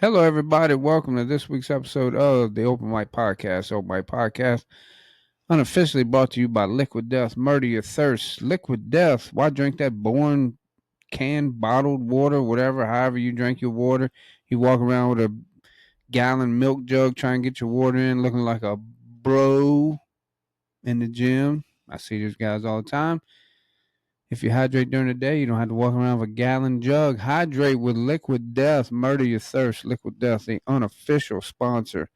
Hello, everybody. Welcome to this week's episode of the Open Mike Podcast. Open Mike Podcast, unofficially brought to you by Liquid Death. Murder your thirst. Liquid Death. Why drink that boring canned, bottled water, whatever, however you drink your water? You walk around with a gallon milk jug trying to get your water in, looking like a bro in the gym. I see these guys all the time. If you hydrate during the day, you don't have to walk around with a gallon jug. Hydrate with Liquid Death. Murder your thirst. Liquid Death, the unofficial sponsor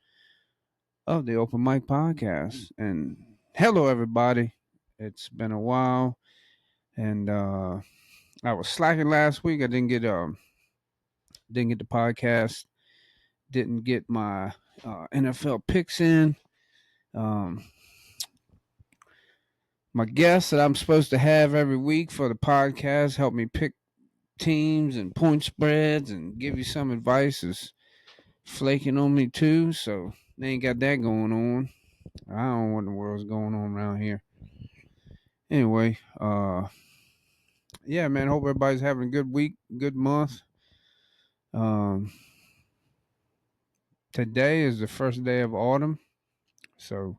of the Open Mic Podcast. And hello, everybody. It's been a while, and I was slacking last week. I didn't get the podcast. Didn't get my NFL picks in. Um, my guests that I'm supposed to have every week for the podcast help me pick teams and point spreads and give you some advice is flaking on me too. So they ain't got that going on. I don't know what in the world's going on around here. Anyway, yeah, man. Hope everybody's having a good week, good month. Um, Today is the first day of autumn, so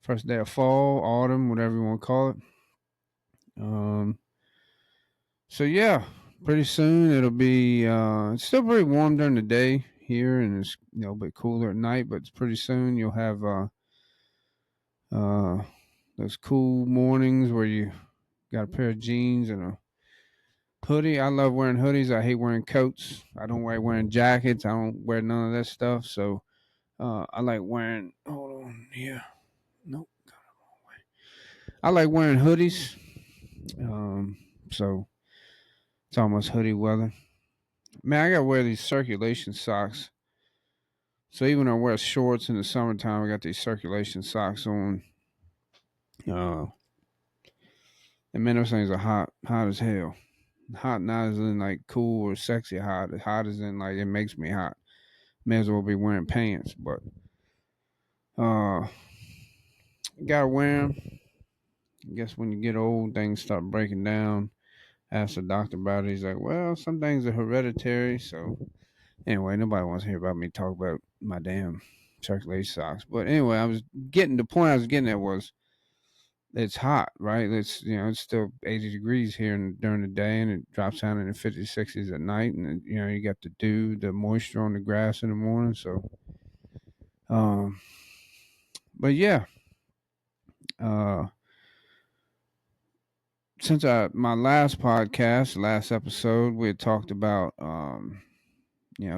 first day of fall, autumn, whatever you want to call it. Um, so yeah, pretty soon it'll be. It's still pretty warm during the day here, and it's a bit cooler at night. But pretty soon you'll have uh those cool mornings where you got a pair of jeans and a hoodie. I love wearing hoodies. I hate wearing coats. I don't like wearing jackets. I don't wear none of that stuff. So I like wearing. Hold on, yeah, nope. I like wearing hoodies. So it's almost hoodie weather. Man, I gotta wear these circulation socks. So even though I wear shorts in the summertime, I got these circulation socks on. Uh, and man, those things are hot as hell. Hot not as in like cool or sexy hot. Hot as in like it makes me hot. May as well be wearing pants, but uh, gotta wear them. I guess when you get old, things start breaking down. Asked the doctor about it. He's like, well, some things are hereditary. So anyway, nobody wants to hear about me talk about my damn circulation socks. But anyway, the point I was getting at was it's hot, right? It's still 80 degrees here during the day, and it drops down in the 50s, 60s at night. And you got the dew, the moisture on the grass in the morning. So, um, but yeah, uh, since my last podcast, last episode, we had talked about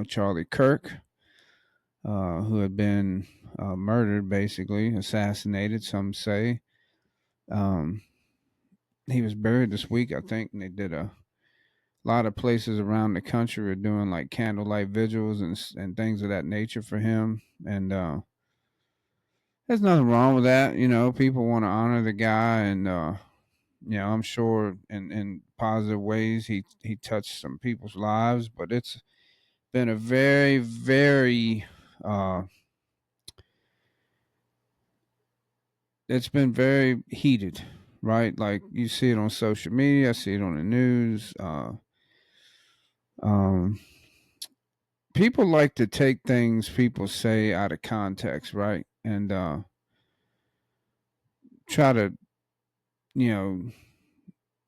Charlie Kirk, who had been murdered, basically assassinated. Some say he was buried this week, I think, and they did a lot of places around the country are doing like candlelight vigils and things of that nature for him. And there's nothing wrong with that. People want to honor the guy, and I'm sure in positive ways he touched some people's lives, but it's been a very, very it's been very heated, right? Like you see it on social media, I see it on the news. Um, People like to take things people say out of context, right? And try to, you know,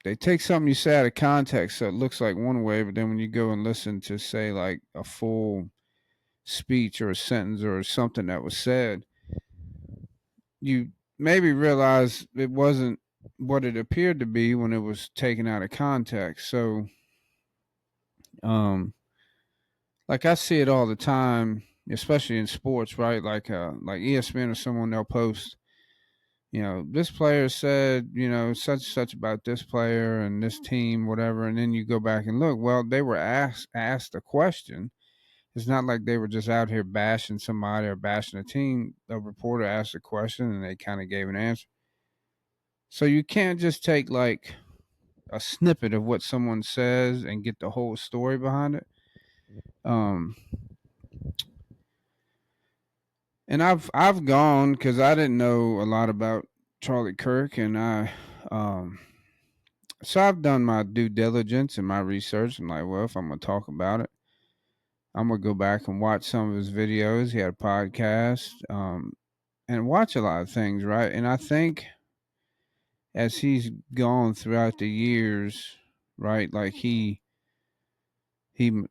they take something you say out of context so it looks like one way, but then when you go and listen to say like a full speech or a sentence or something that was said, you maybe realize it wasn't what it appeared to be when it was taken out of context. So, um, like I see it all the time, especially in sports, right? Like ESPN or someone, they'll post, this player said, such and such about this player and this team, whatever, and then you go back and look. Well, they were asked a question. It's not like they were just out here bashing somebody or bashing a team. A reporter asked a question and they kind of gave an answer. So you can't just take like a snippet of what someone says and get the whole story behind it. Um, and I've gone because I didn't know a lot about Charlie Kirk, and um, so I've done my due diligence and my research. I'm like, well, if I'm gonna talk about it, I'm gonna go back and watch some of his videos. He had a podcast, and watch a lot of things, right? And I think as he's gone throughout the years, right, like he became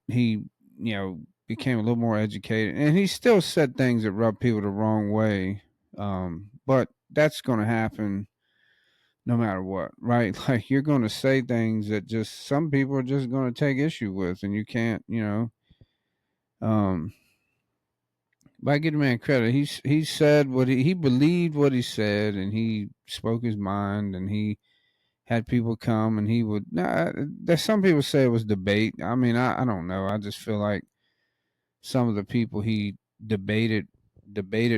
a little more educated, and he still said things that rub people the wrong way. But that's going to happen no matter what, right? Like you're going to say things that just some people are just going to take issue with, and you can't, um. But I give the man credit. He said what he believed what he said, and he spoke his mind, and he had people come, and he would. There's some people say it was debate. I mean, I don't know. I just feel like some of the people he debated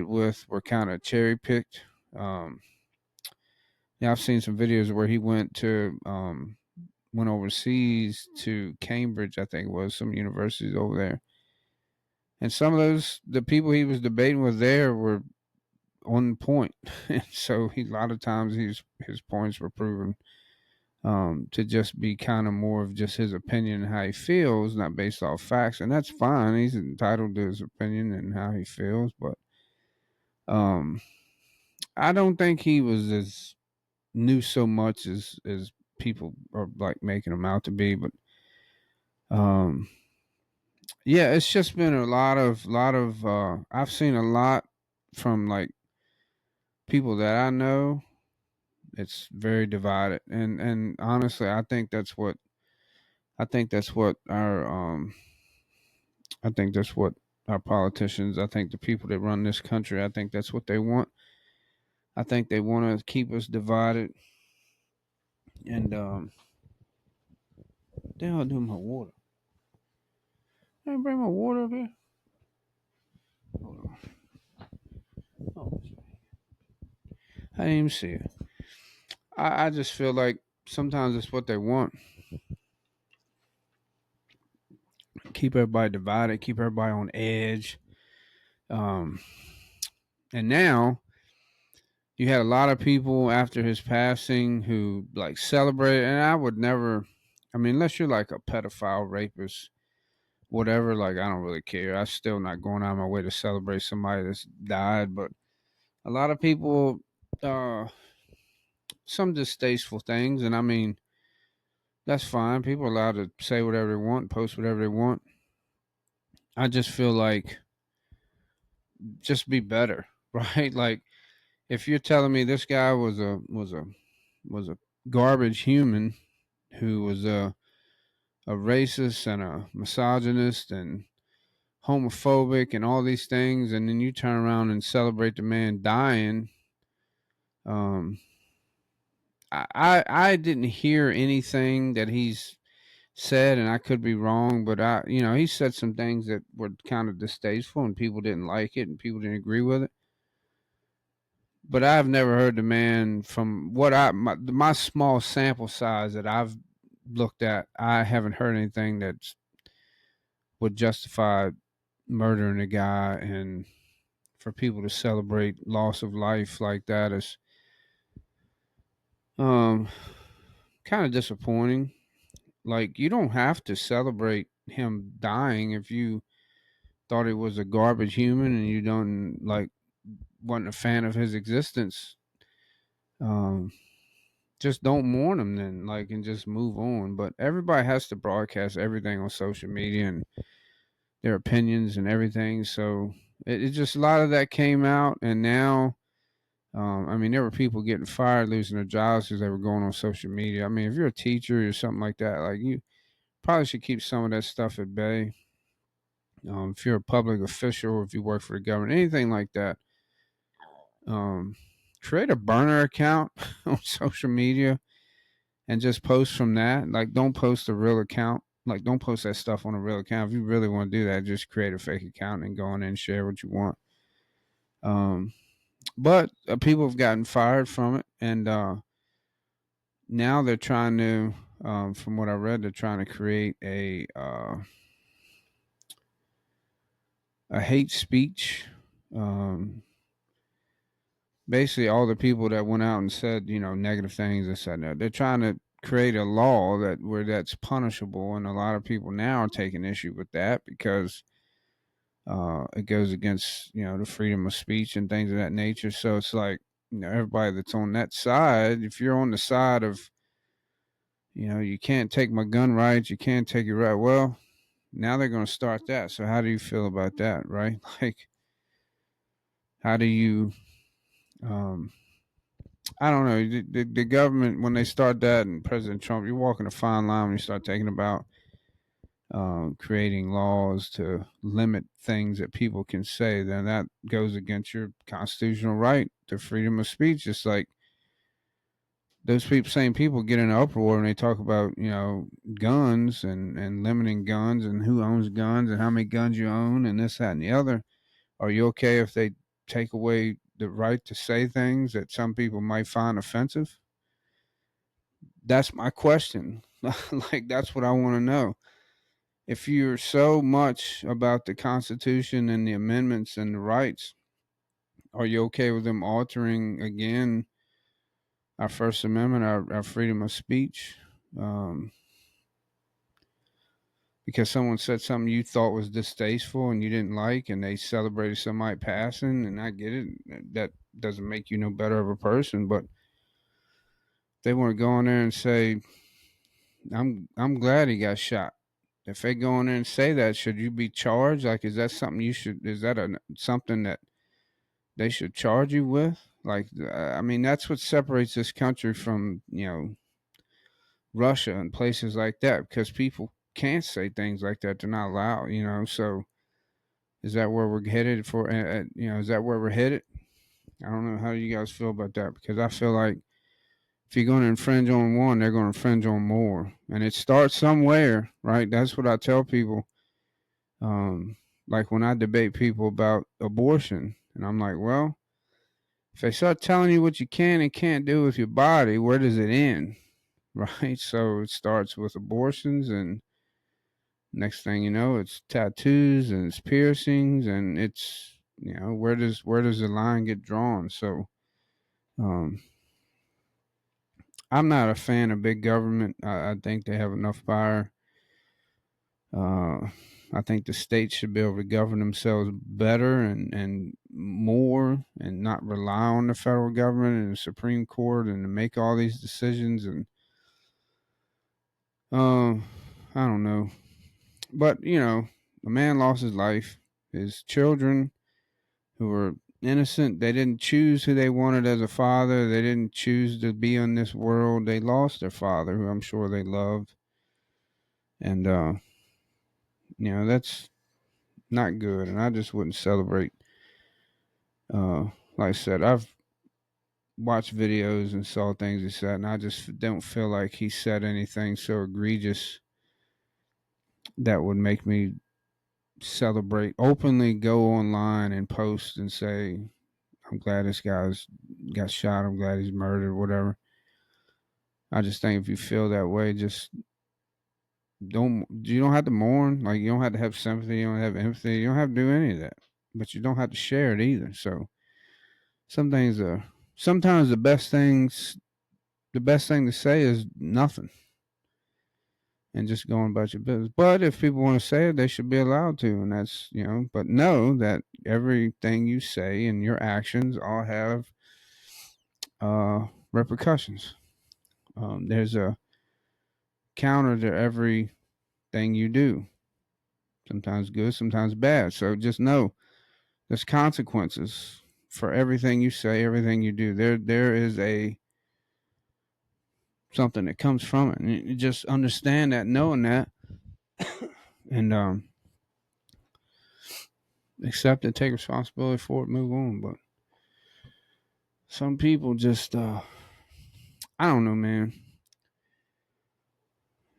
with were kind of cherry picked. Um, yeah, I've seen some videos where he went overseas to Cambridge, I think it was some universities over there, and some of the people he was debating with there were on point. So a lot of times his points were proven to just be kind of more of just his opinion and how he feels, not based off facts, and that's fine. He's entitled to his opinion and how he feels, but um, I don't think he was as knew so much as people are like making him out to be. But um, yeah, it's just been a lot of. I've seen a lot from like people that I know. It's very divided, and honestly, I think that's what our I think that's what our politicians, I think the people that run this country, I think that's what they want. I think they want to keep us divided. And they all do my water. Can I bring my water up here? Hold on. Oh, I didn't even see it. I just feel like sometimes it's what they want. Keep everybody divided, keep everybody on edge. Um, and now you had a lot of people after his passing who like celebrated, and I would never. I mean, unless you're like a pedophile, rapist, whatever. Like, I don't really care. I'm still not going out of my way to celebrate somebody that's died. But a lot of people, uh, some distasteful things, and I mean, that's fine. People are allowed to say whatever they want, post whatever they want. I just feel like just be better, right? Like, if you're telling me this guy was a garbage human who was a racist and a misogynist and homophobic and all these things, and then you turn around and celebrate the man dying. Um, I didn't hear anything that he's said, and I could be wrong, but he said some things that were kind of distasteful, and people didn't like it, and people didn't agree with it. But I've never heard the man from what my small sample size that I've looked at. I haven't heard anything that would justify murdering a guy, and for people to celebrate loss of life like that is um kind of disappointing. Like, you don't have to celebrate him dying if you thought he was a garbage human and you don't like wasn't a fan of his existence. Um, just don't mourn him then, like, and just move on. But everybody has to broadcast everything on social media and their opinions and everything. So it just a lot of that came out, and now I mean, there were people getting fired, losing their jobs because they were going on social media. I mean, if you're a teacher or something like that, like, you probably should keep some of that stuff at bay. If you're a public official, or if you work for the government, anything like that, um, create a burner account on social media and just post from that. Like, don't post a real account. Like, don't post that stuff on a real account. If you really want to do that, just create a fake account and go on and share what you want. Um, but people have gotten fired from it, and now they're trying to, from what I read, they're trying to create a hate speech. Um, Basically, all the people that went out and said negative things and said that they're trying to create a law where that's punishable, and a lot of people now are taking issue with that because it goes against the freedom of speech and things of that nature. So it's like everybody that's on that side, if you're on the side of you can't take my gun rights, you can't take it right. Well, now they're going to start that. So how do you feel about that, right? Like, how do you? Um, I don't know. The government, when they start that, and President Trump, you're walking a fine line when you start thinking about creating laws to limit things that people can say. Then that goes against your constitutional right to freedom of speech. It's like those same people get in an uproar when they talk about guns and limiting guns and who owns guns and how many guns you own and this, that, and the other. Are you okay if they take away the right to say things that some people might find offensive? That's my question. Like, that's what I want to know. If you're so much about the Constitution and the amendments and the rights, are you okay with them altering again our First Amendment, our freedom of speech? Because someone said something you thought was distasteful and you didn't like, and they celebrated somebody passing, and I get it. That doesn't make you no better of a person, but they want to go in there and say, I'm glad he got shot. If they go in there and say that, should you be charged? Like, is that something you should? Is that something that they should charge you with? Like, I mean, that's what separates this country from Russia and places like that, because people can't say things like that. They're not allowed. So is that where we're headed for? Is that where we're headed? I don't know how you guys feel about that, because I feel like if you're going to infringe on one, they're going to infringe on more, and it starts somewhere, right? That's what I tell people. Um, like when I debate people about abortion, and I'm like, well, if they start telling you what you can and can't do with your body, where does it end? Right? So it starts with abortions, and next thing you know, it's tattoos and it's piercings, and it's where does the line get drawn? So um, I'm not a fan of big government. I think they have enough power. Uh, I think the states should be able to govern themselves better and more, and not rely on the federal government and the Supreme Court and to make all these decisions. And I don't know, but a man lost his life. His children, who were innocent, they didn't choose who they wanted as a father. They didn't choose to be in this world. They lost their father, who I'm sure they loved, and that's not good. And I just wouldn't celebrate. Like I said, I've watched videos and saw things he said, and I just don't feel like he said anything so egregious that would make me celebrate, openly go online and post and say, I'm glad this guy's got shot, I'm glad he's murdered, whatever. I just think if you feel that way, just you don't have to mourn. Like, you don't have to have sympathy, you don't have empathy, you don't have to do any of that. But you don't have to share it either. So some things are sometimes the best thing to say is nothing and just going about your business. But if people want to say it, they should be allowed to. And that's, but know that everything you say and your actions all have repercussions. There's a counter to everything you do, sometimes good, sometimes bad. So just know there's consequences for everything you say, everything you do. There is something that comes from it. And you just understand that, knowing that, and accept it, take responsibility for it, move on. But some people just, I don't know, man.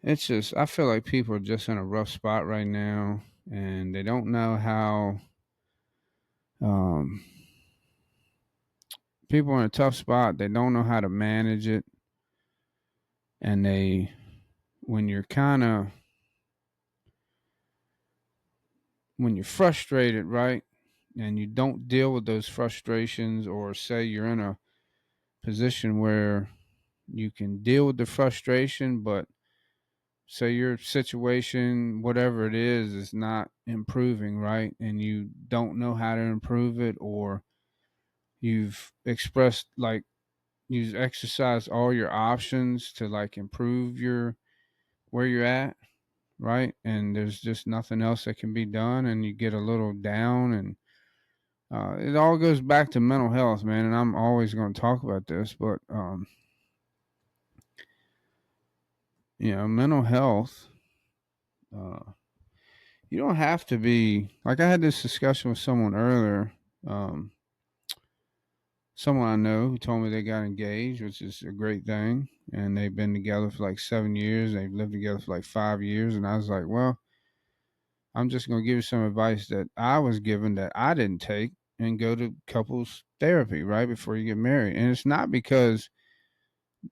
It's just, I feel like people are just in a rough spot right now, and they don't know how. Um, People are in a tough spot. They don't know how to manage it, and when you're kind of, when you're frustrated, right, and you don't deal with those frustrations, or say you're in a position where you can deal with the frustration, but say your situation, whatever it is not improving, right? And you don't know how to improve it, or you've expressed like you've exercised all your options to like improve your where you're at, right? And there's just nothing else that can be done, and you get a little down, and it all goes back to mental health, man. And I'm always going to talk about this, but mental health. Uh, you don't have to be like I had this discussion with someone earlier. Um, Someone I know who told me they got engaged, which is a great thing, and they've been together for like 7 years. They've lived together for like 5 years, and I was like, well, I'm just going to give you some advice that I was given that I didn't take, and go to couples therapy right before you get married. And it's not because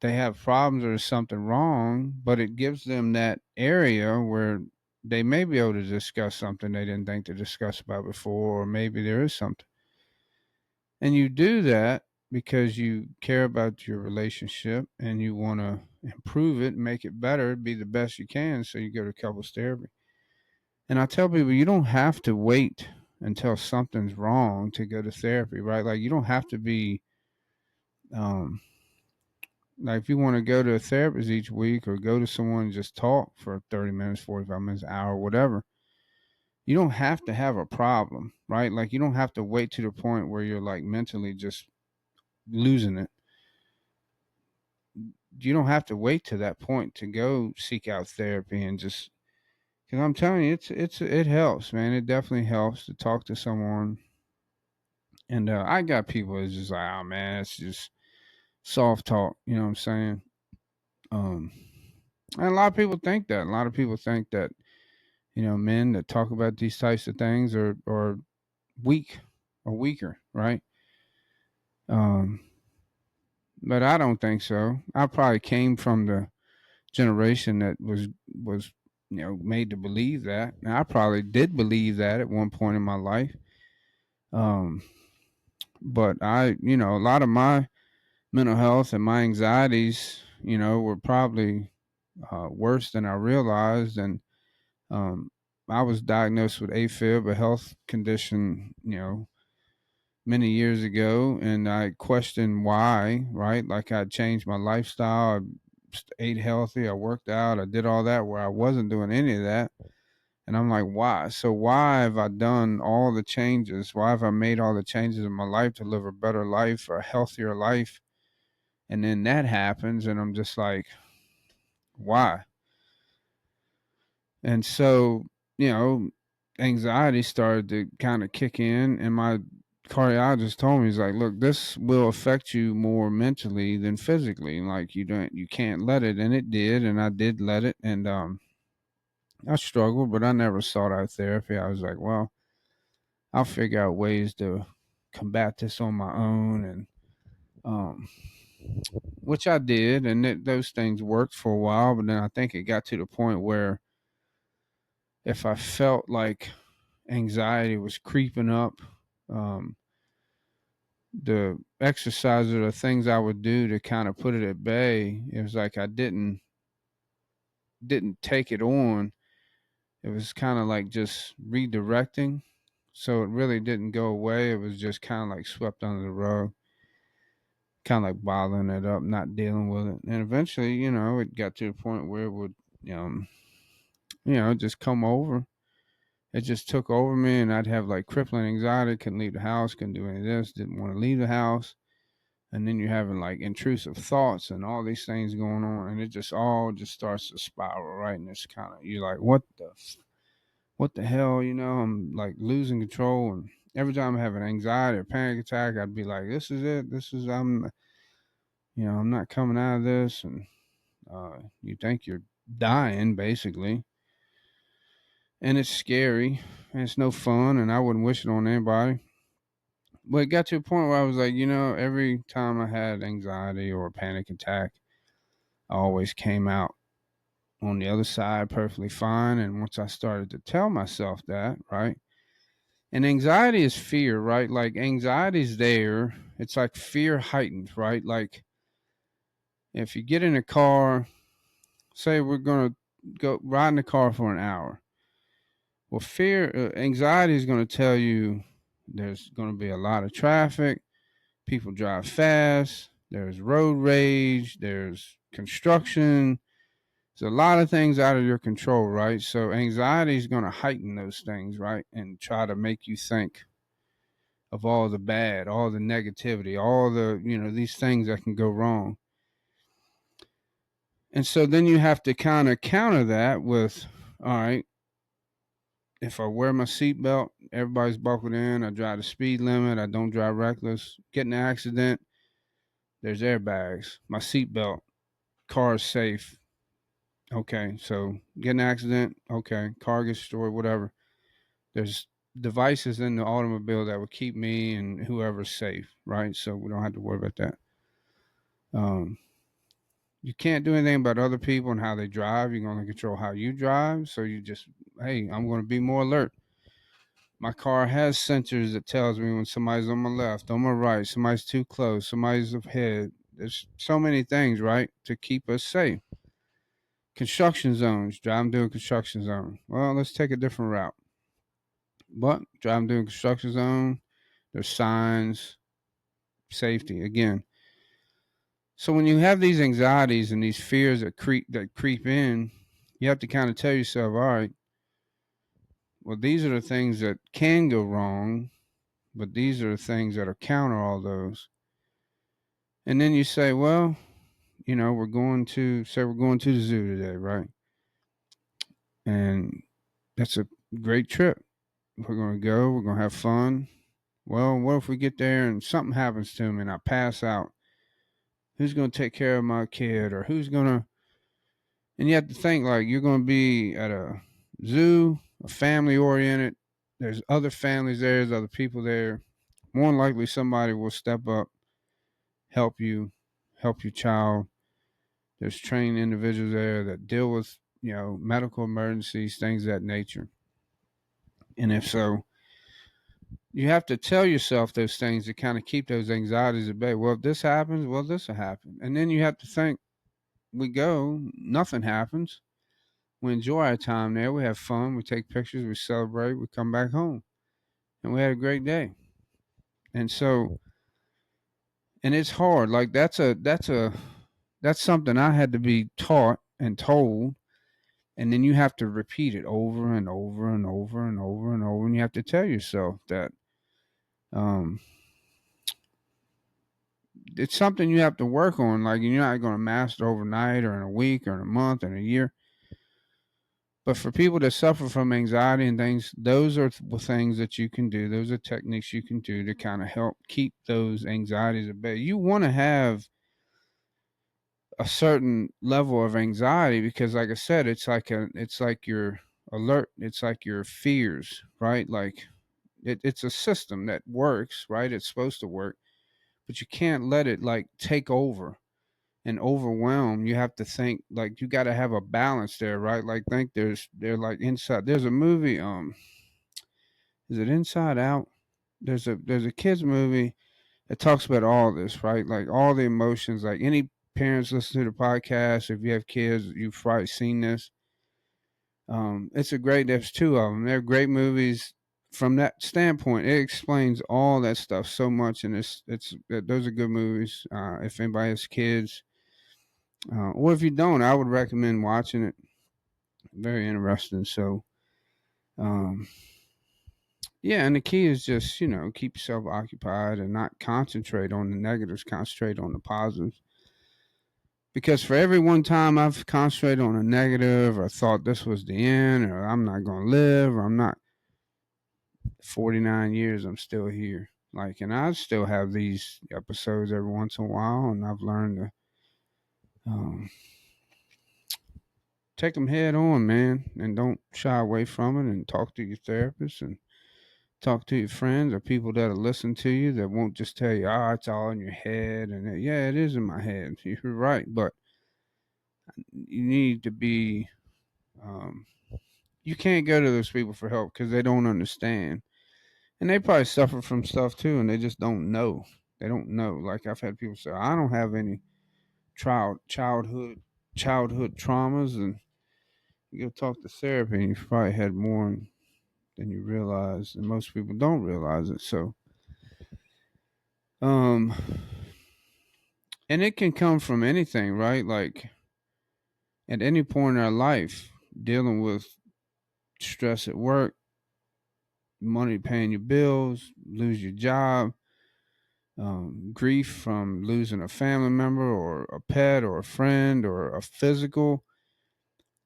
they have problems or there's something wrong, but it gives them that area where they may be able to discuss something they didn't think to discuss about before, or maybe there is something. And you do that because you care about your relationship and you want to improve it, make it better, be the best you can. So you go to couples therapy. And I tell people you don't have to wait until something's wrong to go to therapy, right? Like you don't have to be um like if you want to go to a therapist each week or go to someone and just talk for 30 minutes, 45 minutes, an hour, whatever. You don't have to have a problem, right? Like you don't have to wait to the point where you're like mentally just losing it. You don't have to wait to that point to go seek out therapy and just because I'm telling you, it helps, man. It definitely helps to talk to someone. And I got people that's just like, oh man, it's just soft talk. You know what I'm saying? Um, and a lot of people think that. A lot of people think that men that talk about these types of things are weak or weaker, right? Um, but I don't think so. I probably came from the generation that was made to believe that. And I probably did believe that at one point in my life. Um, but a lot of my mental health and my anxieties, were probably worse than I realized. And um, I was diagnosed with AFib, a health condition, many years ago, and I questioned why, right? Like I changed my lifestyle, I ate healthy, I worked out, I did all that where I wasn't doing any of that. And I'm like, why? So why have I done all the changes? Why have I made all the changes in my life to live a better life, a healthier life? And then that happens, and I'm just like, why? And so, you know, anxiety started to kind of kick in, and my cardiologist told me, he's like, look, this will affect you more mentally than physically. Like you can't let it. And it did, and I did let it. And I struggled, but I never sought out therapy. I was like, well, I'll figure out ways to combat this on my own. And um which I did, and those things worked for a while, but then I think it got to the point where if I felt like anxiety was creeping up, um, the exercise or the things I would do to kind of put it at bay, it was like I didn't take it on. It was kind of like just redirecting. So it really didn't go away. It was just kind of like swept under the rug, kind of like bottling it up, not dealing with it. And eventually, it got to the point where it would, um, just come over. It just took over me, and I'd have like crippling anxiety, couldn't leave the house, couldn't do any of this, didn't want to leave the house. And then you're having like intrusive thoughts and all these things going on, and it just all just starts to spiral, right? And it's kind of, you're like, what the hell, I'm like losing control. And every time I have an anxiety or panic attack, I'd be like, this is it. I'm not coming out of this. And you think you're dying basically. And it's scary and it's no fun. And I wouldn't wish it on anybody. But it got to a point where I was like, every time I had anxiety or a panic attack, I always came out on the other side perfectly fine. And once I started to tell myself that, right? And anxiety is fear, right? Like anxiety is there. It's like fear heightened, right? Like If you get in a car, say we're going to go ride in the car for an hour. Well, anxiety is going to tell you there's going to be a lot of traffic. People drive fast. There's road rage. There's construction. There's a lot of things out of your control, right? So anxiety is going to heighten those things, right? And try to make you think of all the bad, all the negativity, all the, these things that can go wrong. And so then you have to kind of counter that with, all right, if I wear my seatbelt, everybody's buckled in, I drive the speed limit, I don't drive reckless, get in an accident, there's airbags, my seatbelt, car is safe. Okay, so get in an accident, okay, car gets destroyed, whatever. There's devices in the automobile that will keep me and whoever safe, right? So we don't have to worry about that. You can't do anything about other people and how they drive. You can only control how you drive. So you just, hey, I'm going to be more alert. My car has sensors that tells me when somebody's on my left, on my right, somebody's too close, somebody's ahead. There's so many things, right, to keep us safe. Construction zones, driving through a construction zone. Well, let's take a different route. But driving through a construction zone, there's signs, safety. Again, so when you have these anxieties and these fears that creep in, you have to kind of tell yourself, all right, well, these are the things that can go wrong, but these are the things that are counter all those. And then you say, well, we're going to the zoo today, right? And that's a great trip. We're going to go, we're going to have fun. Well, what if we get there and something happens to me and I pass out? Who's going to take care of my kid, or who's going to, and you have to think like you're going to be at a zoo, a family oriented. There's other families there, there's other people there. More than likely, somebody will step up, help you, help your child. There's trained individuals there that deal with, medical emergencies, things of that nature. And if so, you have to tell yourself those things to kind of keep those anxieties at bay. Well, if this happens, well, this will happen. And then you have to think, we go, nothing happens. We enjoy our time there. We have fun. We take pictures. We celebrate. We come back home. And we had a great day. And so, and it's hard. Like that's something I had to be taught and told. And then you have to repeat it over and over and over and over and over. And you have to tell yourself that um, it's something you have to work on. Like you're not going to master overnight or in a week or in a month or in a year. But for people that suffer from anxiety and things, those are things that you can do. Those are techniques you can do to kind of help keep those anxieties at bay. You want to have a certain level of anxiety because, like I said, it's like your alert. It's like your fears, right? Like it's a system that works, right? It's supposed to work, but you can't let it like take over and overwhelm. You have to think like you got to have a balance there, right? Like think they're like inside. There's a movie. Is it Inside Out? There's a kids movie that talks about all this, right? Like all the emotions. Like any parents listen to the podcast, if you have kids, you've probably seen this. It's a great. There's two of them. They're great movies. From that standpoint, it explains all that stuff so much, and those are good movies. If anybody has kids, or if you don't, I would recommend watching it. Very interesting. So, um, yeah, and the key is just keep yourself occupied and not concentrate on the negatives. Concentrate on the positives. Because for every one time I've concentrated on a negative or thought this was the end or I'm not going to live or I'm not, 49 years, I'm still here. Like, and I still have these episodes every once in a while, and I've learned to take them head on, man, and don't shy away from it and talk to your therapist and talk to your friends or people that'll listen to you that won't just tell you, it's all in your head. And yeah, it is in my head. You're right. But you need to be, um, you can't go to those people for help because they don't understand. And they probably suffer from stuff too, and they just don't know. They don't know. Like I've had people say, I don't have any childhood traumas, and you go talk to therapy, and you've probably had more than you realize, and most people don't realize it. So, um, and it can come from anything, right? Like at any point in our life, dealing with stress at work, money paying your bills, lose your job, grief from losing a family member or a pet or a friend or a physical,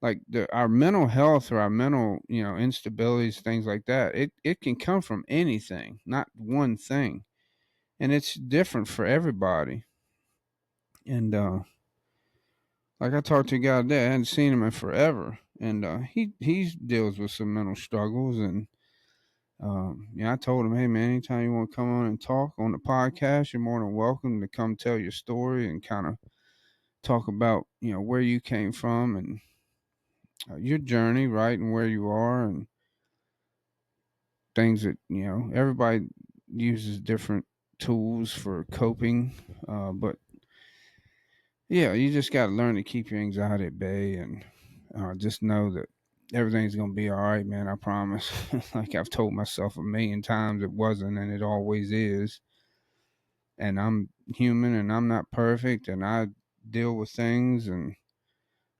like our mental health or our mental, instabilities, things like that. It can come from anything, not one thing, and it's different for everybody. And like I talked to a guy today, I hadn't seen him in forever, and he deals with some mental struggles. And I told him, hey man, anytime you want to come on and talk on the podcast, you're more than welcome to come tell your story and kind of talk about where you came from and your journey, right, and where you are, and things that everybody uses different tools for coping, but yeah, you just got to learn to keep your anxiety at bay, and just know that everything's gonna be all right, man. I promise. Like I've told myself a million times, it wasn't, and it always is. And I'm human, and I'm not perfect, and I deal with things, and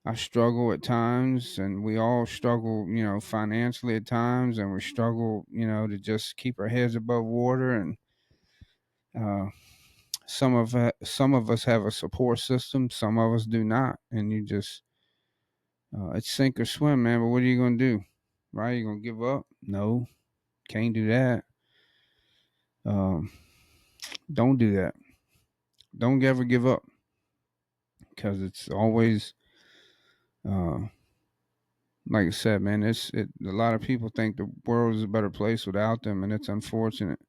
I struggle at times, and we all struggle, financially at times, and we struggle, to just keep our heads above water. And uh, some of us have a support system, some of us do not, and you just it's sink or swim, man. But what are you gonna do? Right? You gonna give up? No, can't do that. Um, don't do that. Don't ever give up, because it's always, uh, like I said, man. A lot of people think the world is a better place without them, and it's unfortunate.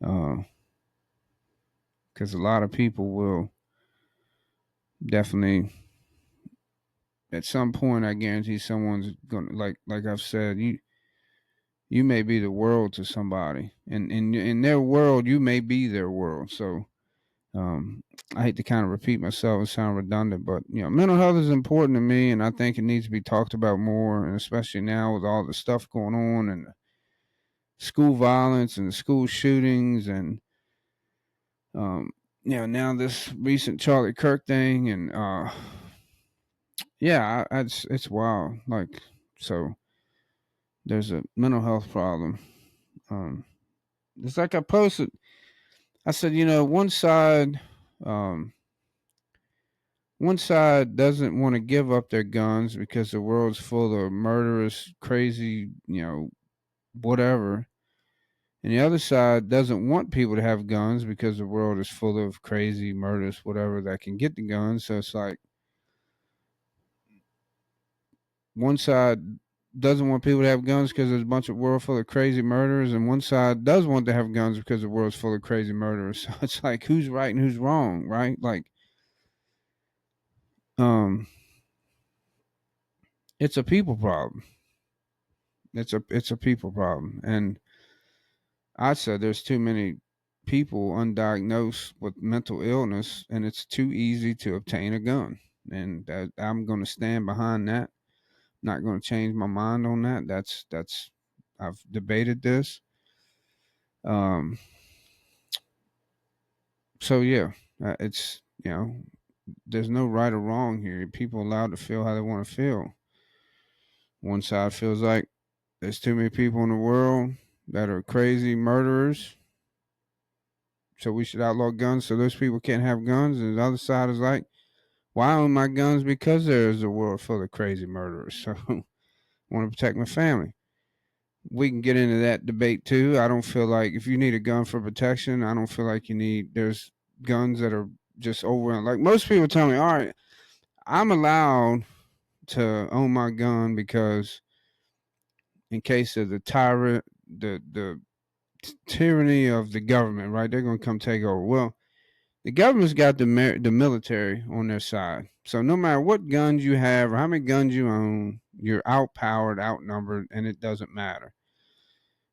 Because a lot of people will definitely, at some point, I guarantee someone's gonna, like I've said, you may be the world to somebody, and in their world, you may be their world. So um, I hate to kind of repeat myself and sound redundant, but mental health is important to me, and I think it needs to be talked about more, and especially now with all the stuff going on and school violence and the school shootings, and now this recent Charlie Kirk thing, and it's wild. Like, so there's a mental health problem. Um, it's like I posted. I said, um, one side doesn't want to give up their guns because the world's full of murderous, crazy, whatever. And the other side doesn't want people to have guns because the world is full of crazy, murderous, whatever that can get the guns. So it's like one side doesn't want people to have guns because there's a bunch of world full of crazy murderers, and one side does want to have guns because the world's full of crazy murderers. So it's like, who's right and who's wrong, right? Like, um, it's a people problem. It's a people problem, and I said there's too many people undiagnosed with mental illness, and it's too easy to obtain a gun, and I'm going to stand behind that. Not going to change my mind on that. That's I've debated this. Um, so yeah, it's there's no right or wrong here. People are allowed to feel how they want to feel. One side feels like there's too many people in the world that are crazy murderers, so we should outlaw guns so those people can't have guns. And the other side is like, why own my guns? Because there is a world full of crazy murderers. So I want to protect my family. We can get into that debate too. I don't feel like if you need a gun for protection, I don't feel like there's guns that are just over. Like most people tell me, all right, I'm allowed to own my gun because in case of the tyrant, the tyranny of the government, right? They're going to come take over. Well, the government's got the military on their side. So no matter what guns you have or how many guns you own, you're outpowered, outnumbered, and it doesn't matter.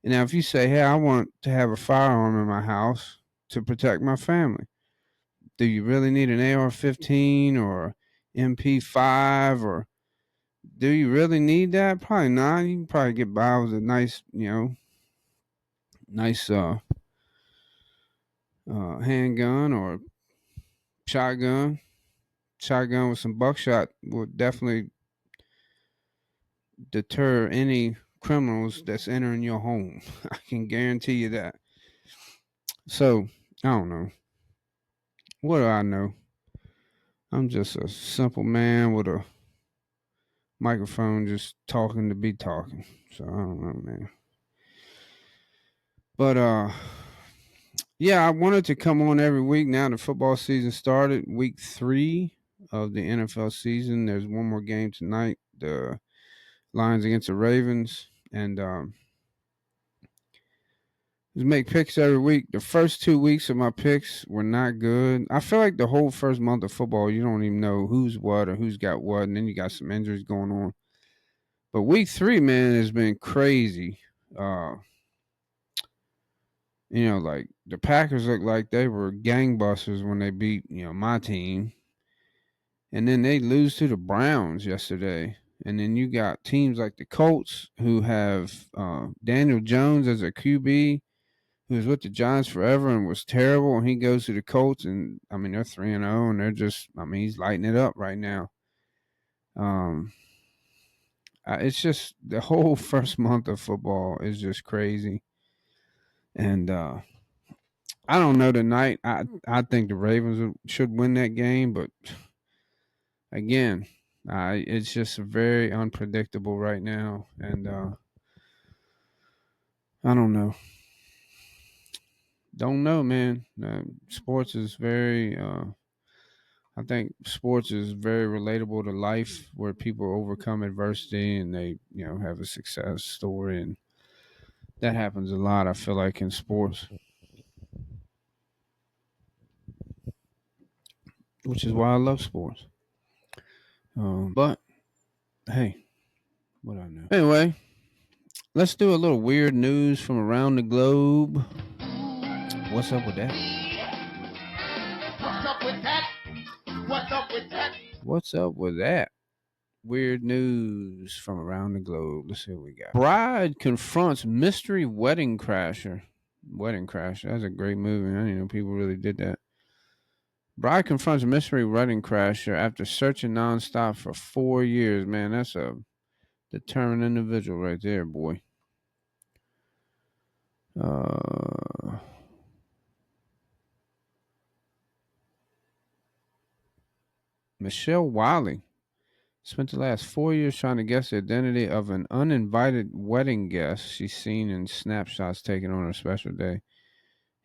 And now if you say, hey, I want to have a firearm in my house to protect my family, Do you really need an AR-15 or MP5, or do you really need that? Probably not. You can probably get by with a nice, nice handgun or shotgun. Shotgun with some buckshot will definitely deter any criminals that's entering your home. I can guarantee you that. So, I don't know. What do I know? I'm just a simple man with a microphone just talking to be talking. So, I don't know, man. But yeah, I wanted to come on every week now the football season started. Week 3 of the NFL season. There's one more game tonight. The Lions against the Ravens. And just make picks every week. The first 2 weeks of my picks were not good. I feel like the whole first month of football, you don't even know who's what or who's got what, and then you got some injuries going on. But week 3, man, has been crazy. Like the Packers looked like they were gangbusters when they beat, my team. And then they lose to the Browns yesterday. And then you got teams like the Colts who have Daniel Jones as a QB, who was with the Giants forever and was terrible, and he goes to the Colts, and I mean they're 3-0, and they're just, he's lighting it up right now. It's just the whole first month of football is just crazy, and I don't know tonight. I think the Ravens should win that game, but again, it's just very unpredictable right now, and I don't know. Don't know, man. Sports is very. I think sports is very relatable to life, where people overcome adversity and they, have a success story, and that happens a lot. I feel like in sports, which is why I love sports. But hey, what I know. Anyway, let's do a little weird news from around the globe. What's up with that? What's up with that? What's up with that? What's up with that? Weird news from around the globe. Let's see what we got. Bride confronts mystery wedding crasher. Wedding Crasher. That's a great movie. I didn't know people really did that. Bride confronts mystery wedding crasher after searching nonstop for 4 years. Man, that's a determined individual right there, boy. Michelle Wiley spent the last 4 years trying to guess the identity of an uninvited wedding guest she's seen in snapshots taken on her special day.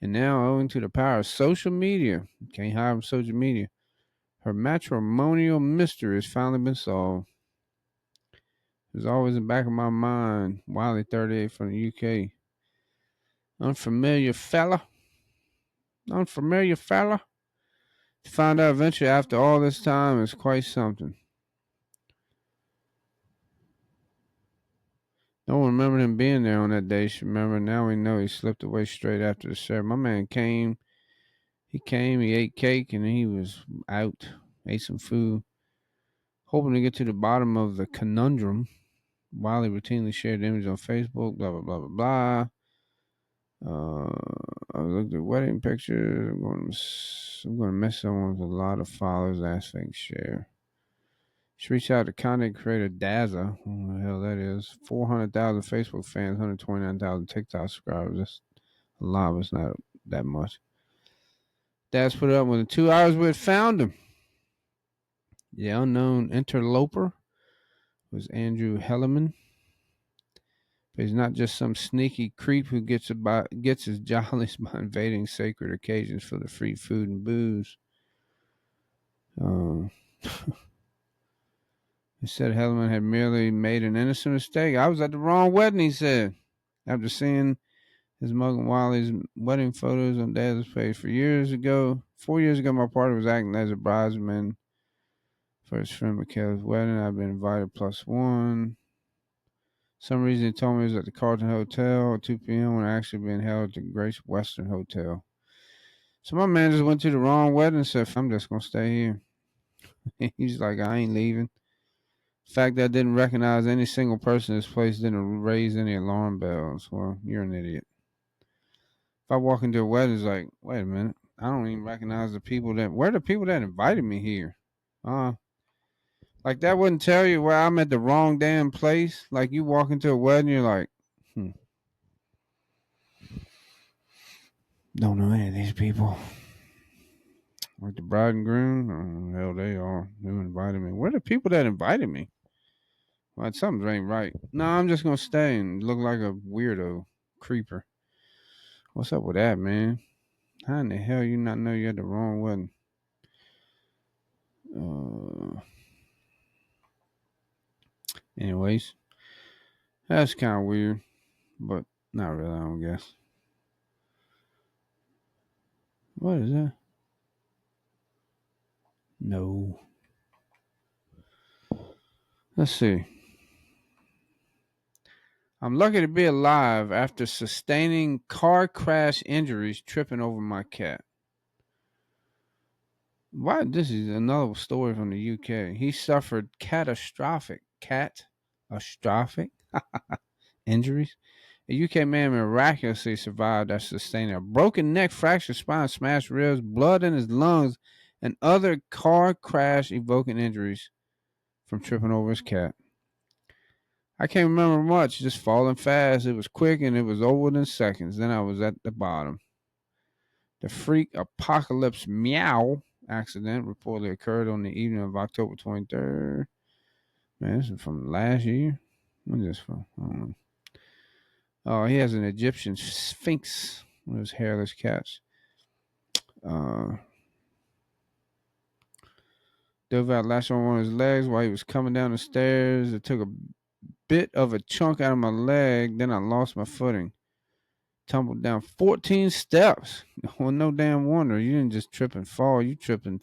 And now, owing to the power of social media, can't hide from social media, her matrimonial mystery has finally been solved. It was always in the back of my mind. Wiley, 38, from the UK. Unfamiliar fella. To find out eventually after all this time is quite something. No one remembered him being there on that day. She remembered. Now we know he slipped away straight after the ceremony. My man came. He ate cake, and he was out. Ate some food. Hoping to get to the bottom of the conundrum. Wiley routinely shared images on Facebook. Blah, blah, blah, blah, blah. I looked at wedding pictures. I'm going to miss someone with a lot of followers. Last thing share. She reached out to content creator Daza. Who the hell that is? 400,000 Facebook fans, 129,000 TikTok subscribers. That's a lot, but it's not that much. Daz put it up within 2 hours we had found him. The unknown interloper was Andrew Hellerman. But he's not just some sneaky creep who gets his jollies by invading sacred occasions for the free food and booze. He said Hellerman had merely made an innocent mistake. I was at the wrong wedding, he said. After seeing his mug and Wiley's wedding photos on Dad's page 4 years ago, my partner was acting as a bridesman for his friend Michaela's wedding. I've been invited +1. Some reason he told me it was at the Carlton Hotel at 2 p.m. when I actually been held at the Grace Western Hotel. So my man just went to the wrong wedding and said, I'm just going to stay here. He's like, I ain't leaving. The fact that I didn't recognize any single person in this place didn't raise any alarm bells. Well, you're an idiot. If I walk into a wedding, it's like, wait a minute. I don't even recognize the people where are the people that invited me here? Like that wouldn't tell you where I'm at the wrong damn place. Like you walk into a wedding, you're like, don't know any of these people. Like the bride and groom, oh, hell, they are. Who invited me? Where are the people that invited me? Well, something ain't right. No, I'm just gonna stay and look like a weirdo, creeper. What's up with that, man? How in the hell you not know you're at the wrong wedding? Anyways, that's kind of weird, but not really. I don't guess. What is that? No. Let's see. I'm lucky to be alive after sustaining car crash injuries tripping over my cat. Why? This is another story from the UK. He suffered catastrophic injuries. A UK man miraculously survived after sustaining a broken neck, fractured spine, smashed ribs, blood in his lungs, and other car crash evoking injuries from tripping over his cat. I can't remember much, just falling fast. It was quick and it was over within seconds. Then I was at the bottom. The freak apocalypse meow accident reportedly occurred on the evening of October 23rd. Man, this is from last year. When is this from? I don't know. Oh, he has an Egyptian sphinx, one of his hairless cats. Dove out latched on one of his legs while he was coming down the stairs. It took a bit of a chunk out of my leg. Then I lost my footing. Tumbled down 14 steps. Well, no damn wonder. You didn't just trip and fall. You tripped and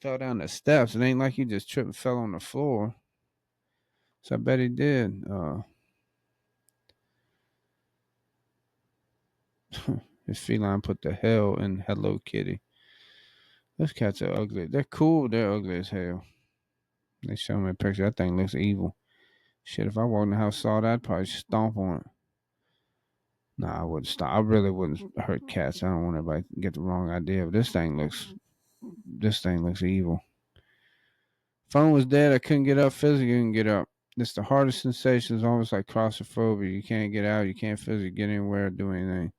fell down the steps. It ain't like you just tripped and fell on the floor. So I bet he did. His feline put the hell in Hello Kitty. Those cats are ugly. They're cool. They're ugly as hell. They show me a picture. That thing looks evil. Shit, if I walked in the house saw that, I'd probably stomp on it. Nah, I wouldn't stop. I really wouldn't hurt cats. I don't want everybody to get the wrong idea. But this thing looks evil. Phone was dead. I couldn't get up. Physically couldn't get up. It's the hardest sensation. It's almost like claustrophobia. You can't get out. You can't physically get anywhere or do anything.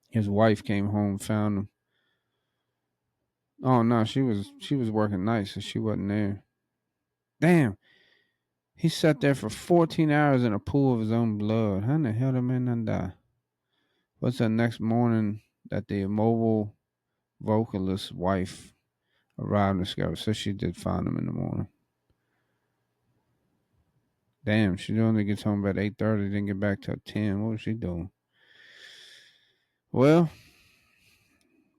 His wife came home, found him. Oh no, she was working nights, so she wasn't there. Damn. He sat there for 14 hours in a pool of his own blood. How in the hell did that man not die? What's the next morning that the immobile vocalist's wife arrived and discovered? So she did find him in the morning. Damn, she only gets home about 8:30, didn't get back till 10. What was she doing? Well,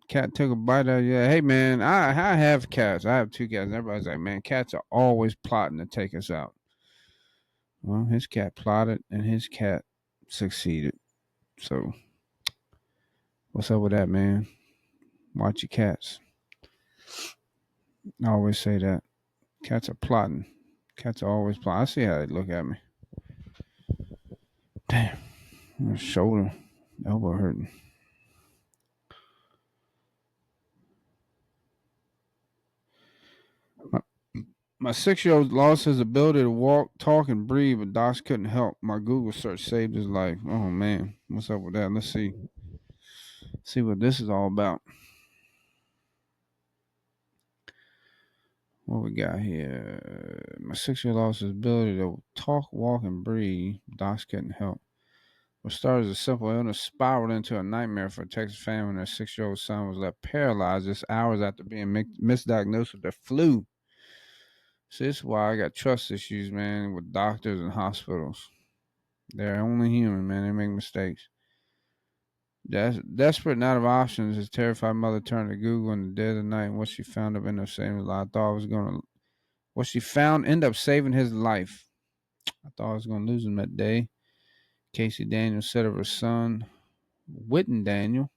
cat took a bite out of you. Hey man, I have cats. I have two cats. Everybody's like, man, cats are always plotting to take us out. Well, his cat plotted and his cat succeeded. So, what's up with that, man? Watch your cats. I always say that. Cats are plotting. Cats are always plotting. I see how they look at me. Damn. My shoulder, elbow hurting. My 6-year-old lost his ability to walk, talk, and breathe, but docs couldn't help. My Google search saved his life. Oh man, what's up with that? Let's see what this is all about. What we got here? My 6-year-old lost his ability to talk, walk, and breathe. Docs couldn't help. What started as a simple illness spiraled into a nightmare for a Texas family when their 6-year-old son was left paralyzed just hours after being misdiagnosed with the flu. See, this is why I got trust issues, man, with doctors and hospitals. They're only human, man. They make mistakes. Desperate and out of options, his terrified mother turned to Google in the dead of the night, and what she found ended up saving his life. I thought I was gonna. What she found ended up saving his life. I thought I was gonna lose him that day. Casey Daniels said of her son, Witten Daniel.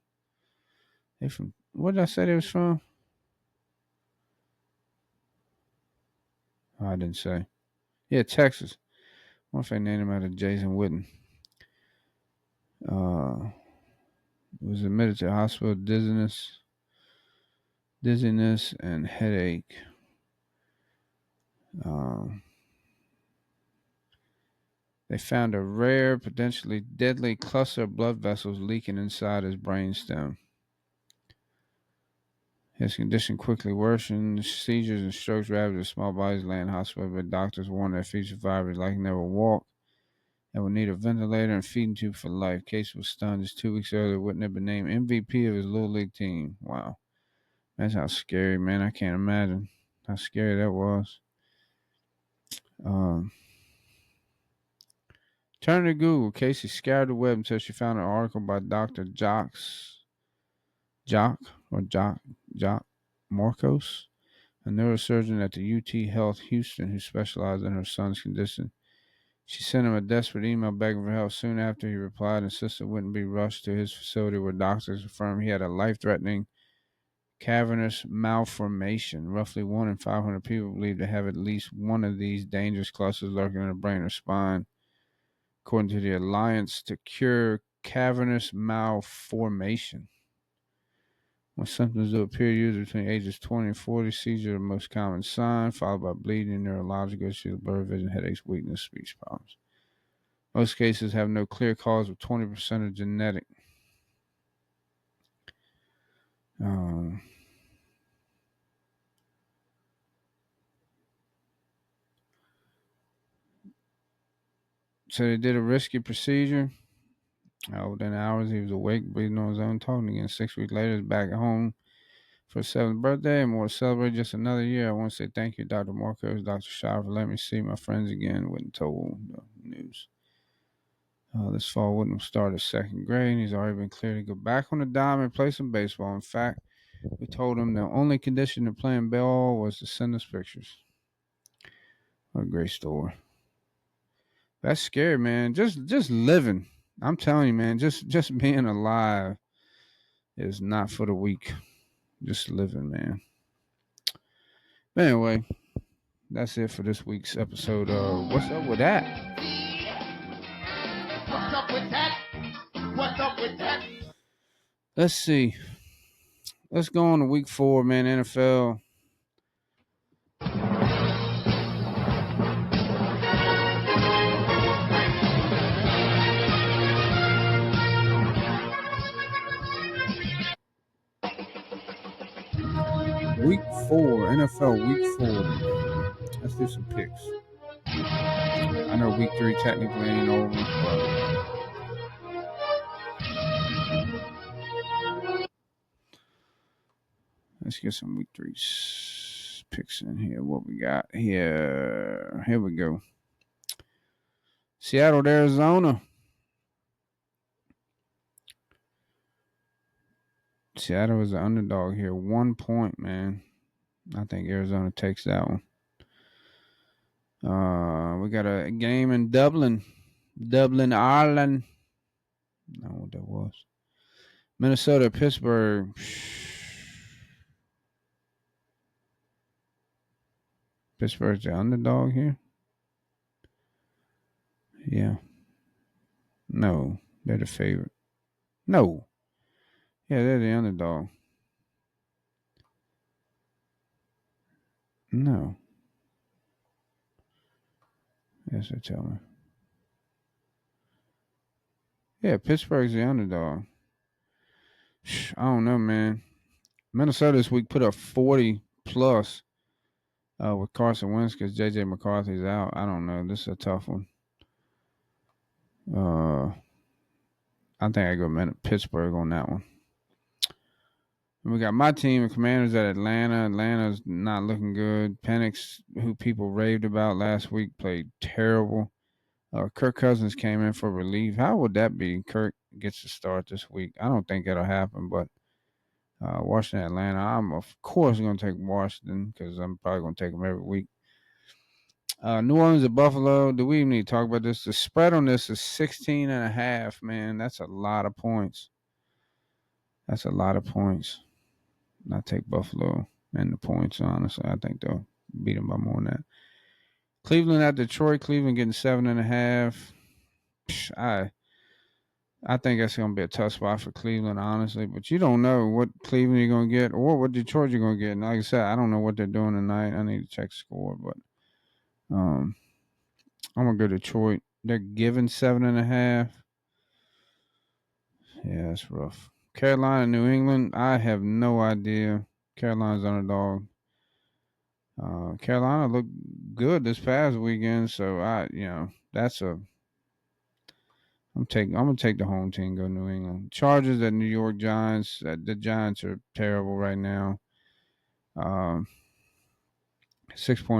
They from, what did I say they was from? Oh, I didn't say. Yeah, Texas. What if they named him after Jason Witten? Was admitted to hospital dizziness and headache. They found a rare, potentially deadly cluster of blood vessels leaking inside his brainstem. His condition quickly worsened. Seizures and strokes ravaged his small body. Laying in hospital, but doctors warned that if he survived, he'd likely never walk and would need a ventilator and feeding tube for life. Case was stunned just 2 weeks earlier. Wouldn't have been named MVP of his little league team. Wow. That's how scary, man. I can't imagine how scary that was. Turn to Google. Casey scoured the web until she found an article by Dr. Jock Marcos, a neurosurgeon at the UT Health Houston who specialized in her son's condition. She sent him a desperate email begging for help. Soon after, he replied, insisted wouldn't be rushed to his facility where doctors confirmed he had a life-threatening cavernous malformation. Roughly 1 in 500 people believe to have at least one of these dangerous clusters lurking in the brain or spine, according to the Alliance to Cure Cavernous Malformation. When symptoms do appear, usually between ages 20 and 40, seizure are the most common sign, followed by bleeding, neurological issues, blurred vision, headaches, weakness, speech problems. Most cases have no clear cause, with 20% of genetic. So they did a risky procedure. Within hours, he was awake, breathing on his own, talking again. 6 weeks later, he's back at home for his 7th birthday and more to celebrate just another year. I want to say thank you, Dr. Marcos, Dr. Shaw, for letting me see my friends again. Wouldn't told the news. This fall, Whitney will start his 2nd grade, and he's already been cleared to go back on the diamond and play some baseball. In fact, we told him the only condition to playing ball was to send us pictures. What a great story. That's scary, man. Just living. I'm telling you, man, just being alive is not for the weak. Just living, man. But anyway, that's it for this week's episode of What's Up With That? What's up with that? What's up with that? Let's see. Let's go on to week 4, man. NFL. Week 4, NFL Week 4. Let's do some picks. I know Week 3 technically ain't over, but let's get some Week 3 picks in here. What we got here? Here we go. Seattle, Arizona. Seattle is the underdog here. 1 point, man. I think Arizona takes that one. We got a game in Dublin, Ireland. I don't know what that was. Minnesota, Pittsburgh. Pittsburgh's the underdog here. Yeah. No, they're the favorite. No. Yeah, they're the underdog. No. Yes, they tell me. Yeah, Pittsburgh's the underdog. I don't know, man. Minnesota this week put up 40 plus with Carson Wentz because J.J. McCarthy's out. I don't know. This is a tough one. I think I go Pittsburgh on that one. And we got my team, the Commanders at Atlanta. Atlanta's not looking good. Penix, who people raved about last week, played terrible. Kirk Cousins came in for relief. How would that be? Kirk gets to start this week. I don't think it'll happen, but Washington, Atlanta, I'm of course going to take Washington because I'm probably going to take them every week. New Orleans at Buffalo. Do we even need to talk about this? The spread on this is 16.5, man. That's a lot of points. That's a lot of points. I take Buffalo and the points, honestly. I think they'll beat them by more than that. Cleveland at Detroit. Cleveland getting 7.5. I think that's going to be a tough spot for Cleveland, honestly. But you don't know what Cleveland you're going to get or what Detroit you're going to get. And like I said, I don't know what they're doing tonight. I need to check the score. But I'm going to go Detroit. They're giving 7.5. Yeah, that's rough. Carolina, New England. I have no idea. Carolina's underdog. Carolina looked good this past weekend, so that's a. I'm gonna take the home team. Go New England. Chargers at New York Giants. The Giants are terrible right now. 6-point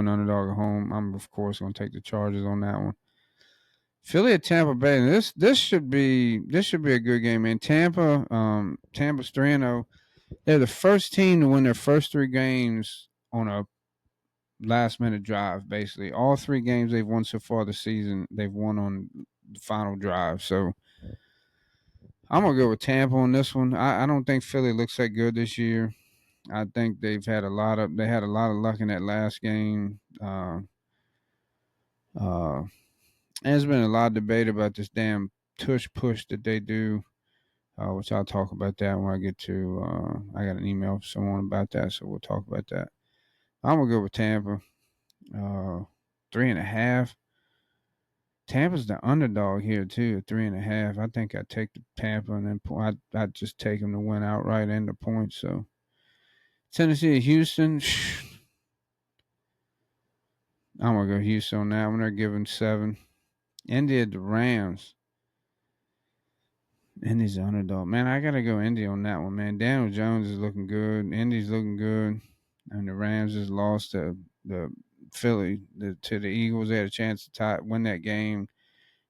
underdog at home. I'm of course gonna take the Chargers on that one. Philly at Tampa Bay. This should be a good game, man. Tampa's 3-0. They're the first team to win their first 3 games on a last minute drive. Basically, all 3 games they've won so far this season, they've won on the final drive. So I'm gonna go with Tampa on this one. I don't think Philly looks that good this year. I think they had a lot of luck in that last game. And there's been a lot of debate about this damn tush push that they do, which I'll talk about that when I get to. I got an email from someone about that, so we'll talk about that. I'm gonna go with Tampa. 3.5. Tampa's the underdog here too, at 3.5. I think I take the Tampa and then I just take them to win outright and the points. So Tennessee at Houston. I'm gonna go Houston on that one. They're giving 7. Indy at the Rams. Indy's the underdog. Man, I gotta go Indy on that one, man. Daniel Jones is looking good. Indy's looking good. And the Rams just lost to the Philly to the Eagles. They had a chance to win that game.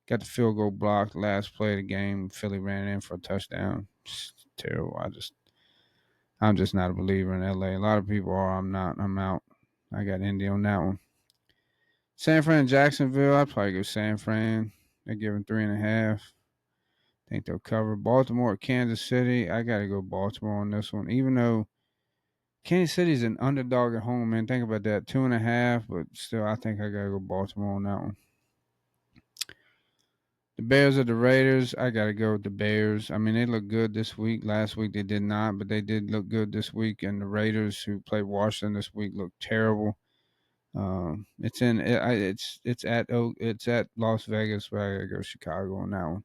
Got the field goal blocked last play of the game. Philly ran in for a touchdown. It's terrible. I'm just not a believer in LA. A lot of people are. I'm not. I'm out. I got Indy on that one. San Fran, Jacksonville. I'd probably go San Fran. They're giving 3.5. Think they'll cover. Baltimore, Kansas City. I got to go Baltimore on this one. Even though Kansas City's an underdog at home, man. Think about that. 2.5, but still, I think I got to go Baltimore on that one. The Bears are the Raiders. I got to go with the Bears. I mean, they look good this week. Last week they did not, but they did look good this week. And the Raiders, who played Washington this week, look terrible. It's at Las Vegas, but I got to go Chicago on that one.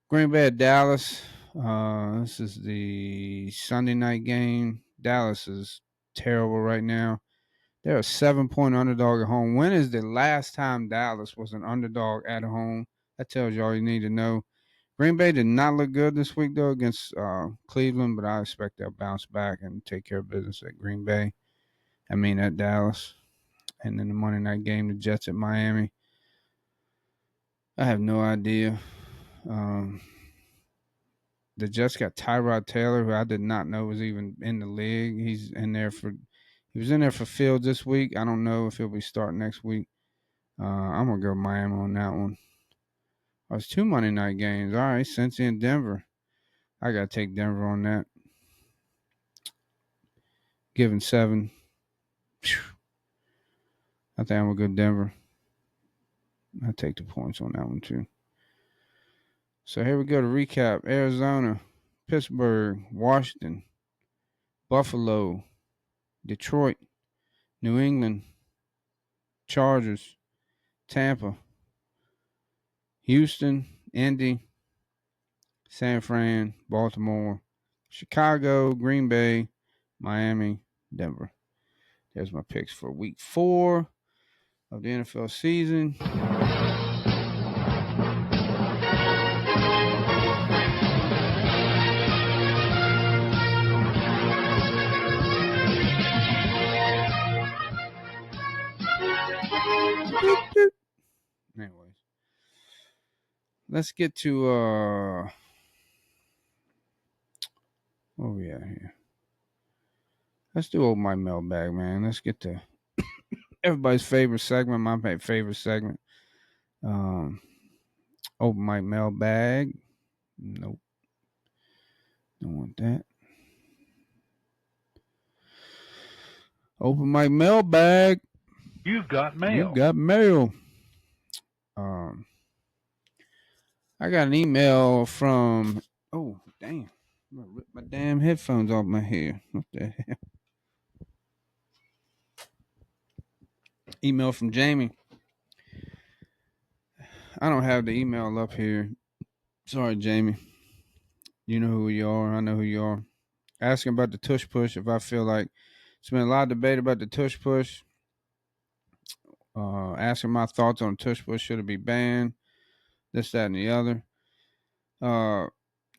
Green Bay at Dallas. This is the Sunday night game. Dallas is terrible right now. They're a 7-point underdog at home. When is the last time Dallas was an underdog at home? That tells you all you need to know. Green Bay did not look good this week, though, against Cleveland, but I expect they'll bounce back and take care of business at Green Bay. At Dallas. And then the Monday night game, the Jets at Miami. I have no idea. The Jets got Tyrod Taylor, who I did not know was even in the league. He was in there for Fields this week. I don't know if he'll be starting next week. I'm gonna go Miami on that one. Oh, it's 2 Monday night games. All right, Cincy and Denver. I gotta take Denver on that. Giving 7. I think I'm gonna go Denver. I take the points on that one too. So here we go to recap: Arizona, Pittsburgh, Washington, Buffalo, Detroit, New England, Chargers, Tampa, Houston, Indy, San Fran, Baltimore, Chicago, Green Bay, Miami, Denver. There's my picks for week 4 of the NFL season. Anyways, let's get to where we at here? Let's do Open Mike Mailbag, man. Let's get to everybody's favorite segment, my favorite segment. Open Mike Mailbag. Nope. Don't want that. Open Mike Mailbag. You've got mail. You got mail. I got an email from. Oh, damn. I'm gonna rip my damn headphones off my head. What the hell? Email from Jamie. I don't have the email up here. Sorry, Jamie. You know who you are. I know who you are. Asking about the tush push. If I feel like it's been a lot of debate about the tush push. Asking my thoughts on tush push. Should it be banned? This, that, and the other.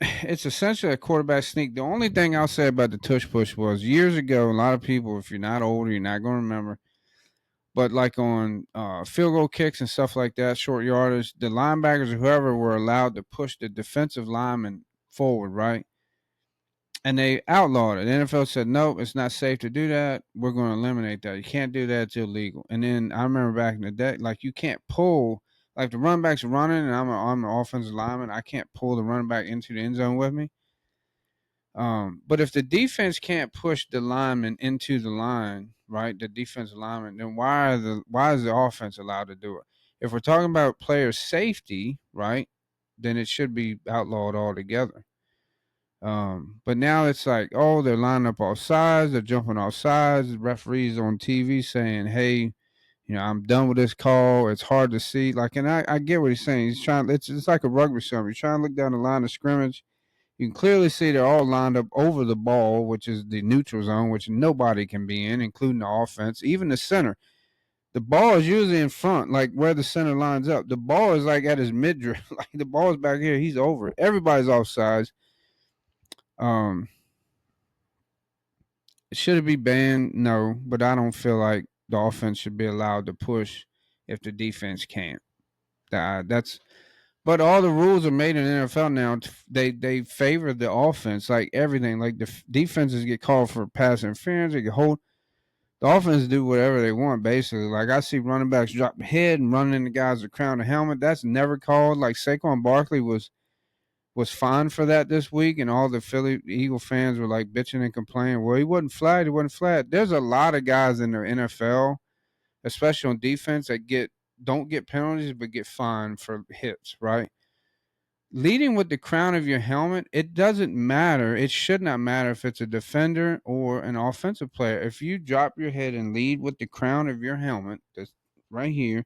It's essentially a quarterback sneak. The only thing I'll say about the tush push was years ago, a lot of people, if you're not older, you're not going to remember. But like on field goal kicks and stuff like that, short yardage, the linebackers or whoever were allowed to push the defensive lineman forward, right? And they outlawed it. The NFL said, nope, it's not safe to do that. We're going to eliminate that. You can't do that. It's illegal. And then I remember back in the day, like you can't pull, like the running back's running and I'm an offensive lineman. I can't pull the running back into the end zone with me. But if the defense can't push the lineman into the line, right, the defensive lineman, then why is the offense allowed to do it? If we're talking about player safety, right, then it should be outlawed altogether. But now it's like, oh, they're lining up all sides, they're jumping off sides. The referees on TV saying, hey, I'm done with this call. It's hard to see. Like, and I get what he's saying. He's trying. It's like a rugby film. You're trying to look down the line of scrimmage. You can clearly see they're all lined up over the ball, which is the neutral zone, which nobody can be in, including the offense, even the center. The ball is usually in front, like where the center lines up. The ball is like at his midriff. Like the ball is back here. He's over it. Everybody's offsides. Should it be banned? No, but I don't feel like the offense should be allowed to push if the defense can't. That's But all the rules are made in the NFL now. They favor the offense, like everything. Like the defenses get called for pass interference. They get hold. The offense do whatever they want, basically. Like I see running backs drop the head and running the guys to crown the helmet. That's never called. Like Saquon Barkley was fine for that this week, and all the Philly Eagle fans were like bitching and complaining. Well, he wasn't flat. He wasn't flat. There's a lot of guys in the NFL, especially on defense, that don't get penalties but get fined for hits, right? Leading with the crown of your helmet, it doesn't matter. It should not matter if it's a defender or an offensive player. If you drop your head and lead with the crown of your helmet, that's right here,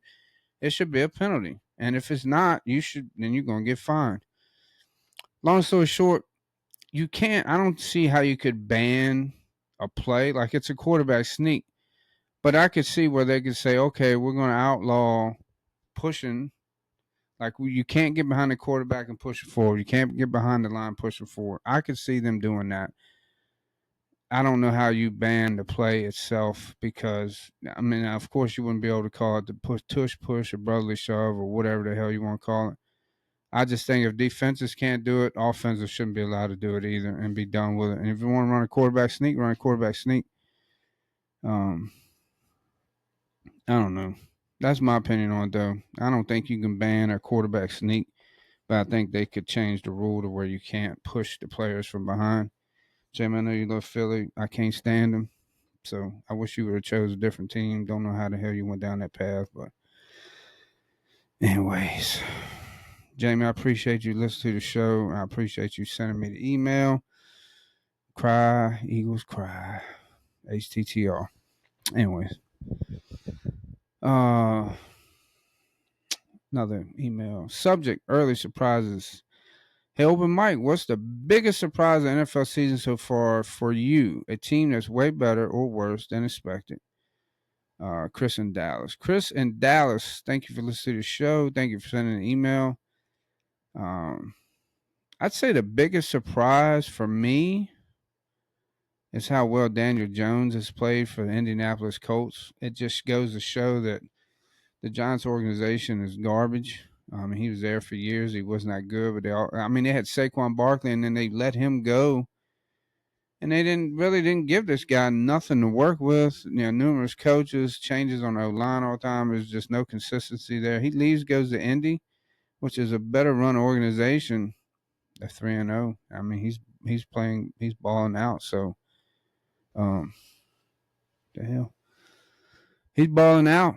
it should be a penalty. And if it's not, then you're gonna get fined. Long story short, you can't. I don't see how you could ban a play like it's a quarterback sneak. But I could see where they could say, okay, we're going to outlaw pushing. Like you can't get behind the quarterback and push it forward. You can't get behind the line pushing forward. I could see them doing that. I don't know how you ban the play itself because I mean, of course, you wouldn't be able to call it the tush push or brotherly shove or whatever the hell you want to call it. I just think if defenses can't do it, offenses shouldn't be allowed to do it either and be done with it. And if you want to run a quarterback sneak, run a quarterback sneak. I don't know. That's my opinion on it, though. I don't think you can ban a quarterback sneak, but I think they could change the rule to where you can't push the players from behind. Jim, I know you love Philly. I can't stand them. So I wish you would have chose a different team. Don't know how the hell you went down that path, but anyways. Jamie, I appreciate you listening to the show. I appreciate you sending me the email. Cry, Eagles cry. HTTR. Anyways. Another email. Subject, early surprises. Hey, Open Mike, what's the biggest surprise of the NFL season so far for you? A team that's way better or worse than expected. Chris in Dallas. Chris in Dallas, thank you for listening to the show. Thank you for sending an email. I'd say the biggest surprise for me is how well Daniel Jones has played for the Indianapolis Colts. It just goes to show that the Giants organization is garbage. He was there for years. He wasn't that good, but they had Saquon Barkley, and then they let him go, and they didn't give this guy nothing to work with. Numerous coaches, changes on the line all the time. There's just no consistency there. He leaves, goes to Indy, which is a better run organization. They're 3-0. I mean, he's playing, he's balling out. So, um, the hell, he's balling out.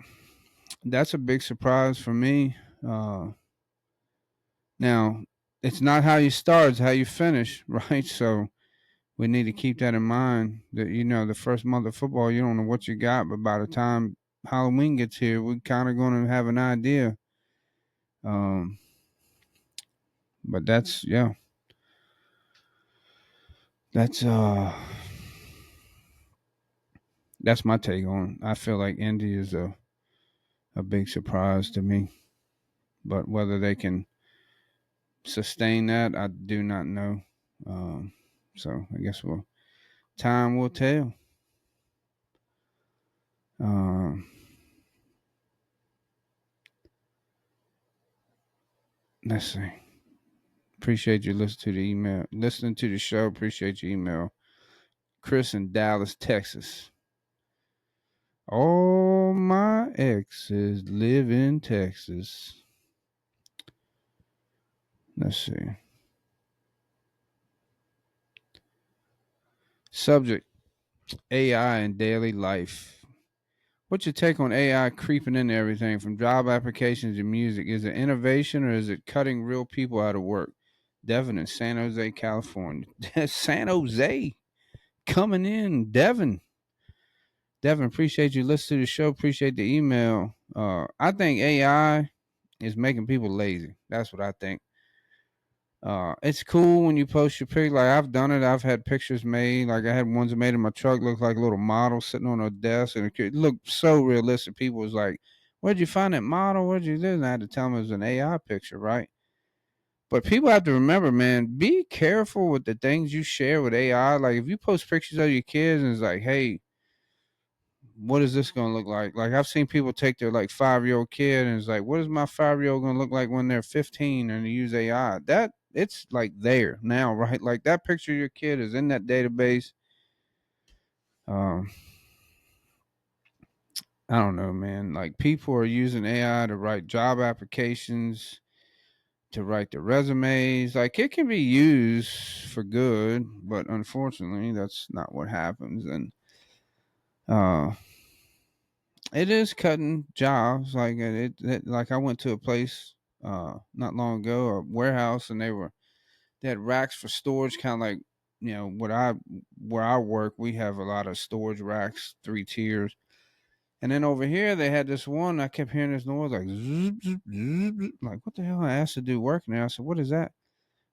That's a big surprise for me. Now, it's not how you start; it's how you finish, right? So we need to keep that in mind. That the first month of football, you don't know what you got, but by the time Halloween gets here, we're kind of going to have an idea. Um, but that's that's my take on it. I feel like Indy is a big surprise to me, but whether they can sustain that, I do not know. So I guess time will tell. Um, let's see. Appreciate you listening to the show. Appreciate your email. Chris in Dallas, Texas. All my exes live in Texas. Let's see. Subject: AI in daily life. What's your take on AI creeping into everything from job applications to music? Is it innovation or is it cutting real people out of work? Devin in San Jose, California. San Jose coming in. Devin, appreciate you listening to the show. Appreciate the email. I think AI is making people lazy. That's what I think. It's cool when you post your picture. Like I've done it. I've had pictures made. Like I had ones made in my truck look like a little model sitting on a desk, and it looked so realistic. People was like, "Where'd you find that model? Where'd you live?" And I had to tell them it was an AI picture, right? But people have to remember, man, be careful with the things you share with AI. Like if you post pictures of your kids and it's like, "Hey, what is this going to look like?" Like I've seen people take their like 5-year-old kid and it's like, what is my 5-year-old going to look like when they're 15 and they use AI? That it's like there now, right? Like that picture of your kid is in that database. Um, I don't know, man. Like people are using AI to write job applications, to write their resumes. Like it can be used for good, but unfortunately, that's not what happens. And uh, it is cutting jobs. Like like I went to a place not long ago, a warehouse, and they had racks for storage, kind of like where I work. We have a lot of storage racks, 3 tiers. And then over here, they had this one. I kept hearing this noise like, zoop, zoop, zoop, zoop. Like, what the hell? I asked the dude working there. I said, what is that?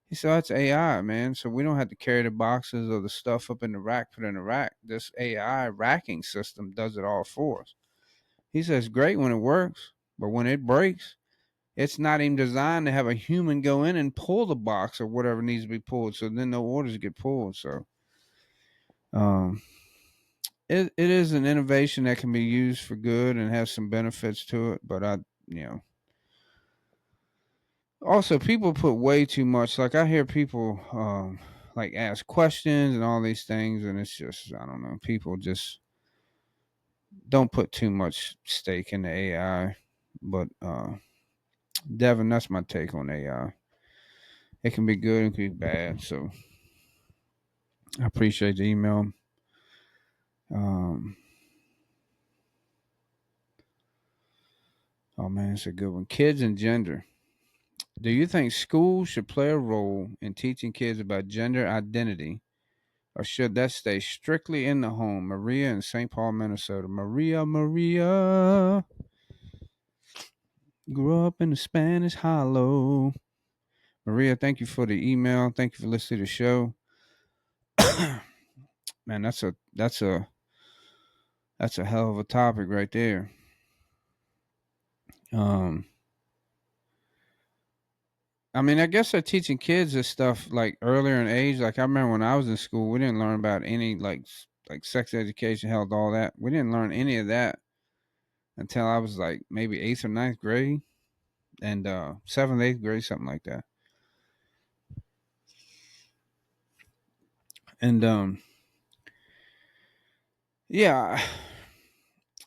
He said, oh, it's AI, man. So we don't have to carry the boxes or the stuff up in the rack, put in the rack. This AI racking system does it all for us. He says, great when it works, but when it breaks, it's not even designed to have a human go in and pull the box or whatever needs to be pulled. So then no orders get pulled. So um, it is an innovation that can be used for good and has some benefits to it. But you know, also people put way too much. Like I hear people like ask questions and all these things, and it's just I don't know. People just don't put too much stake in the AI. But Devin, that's my take on AI. It can be good and it can be bad. So I appreciate the email. Um, oh man, it's a good one. Kids and gender. Do you think schools should play a role in teaching kids about gender identity, or should that stay strictly in the home? Maria in St. Paul, Minnesota. Maria grew up in the Spanish Hollow. Maria, thank you for the email. Thank you for listening to the show. Man, that's a hell of a topic right there. Um, I mean, I guess they're teaching kids this stuff like earlier in age. Like I remember when I was in school, we didn't learn about any like sex education, health, all that. We didn't learn any of that until I was like maybe 8th or 9th grade, and 7th, 8th grade, something like that. And yeah,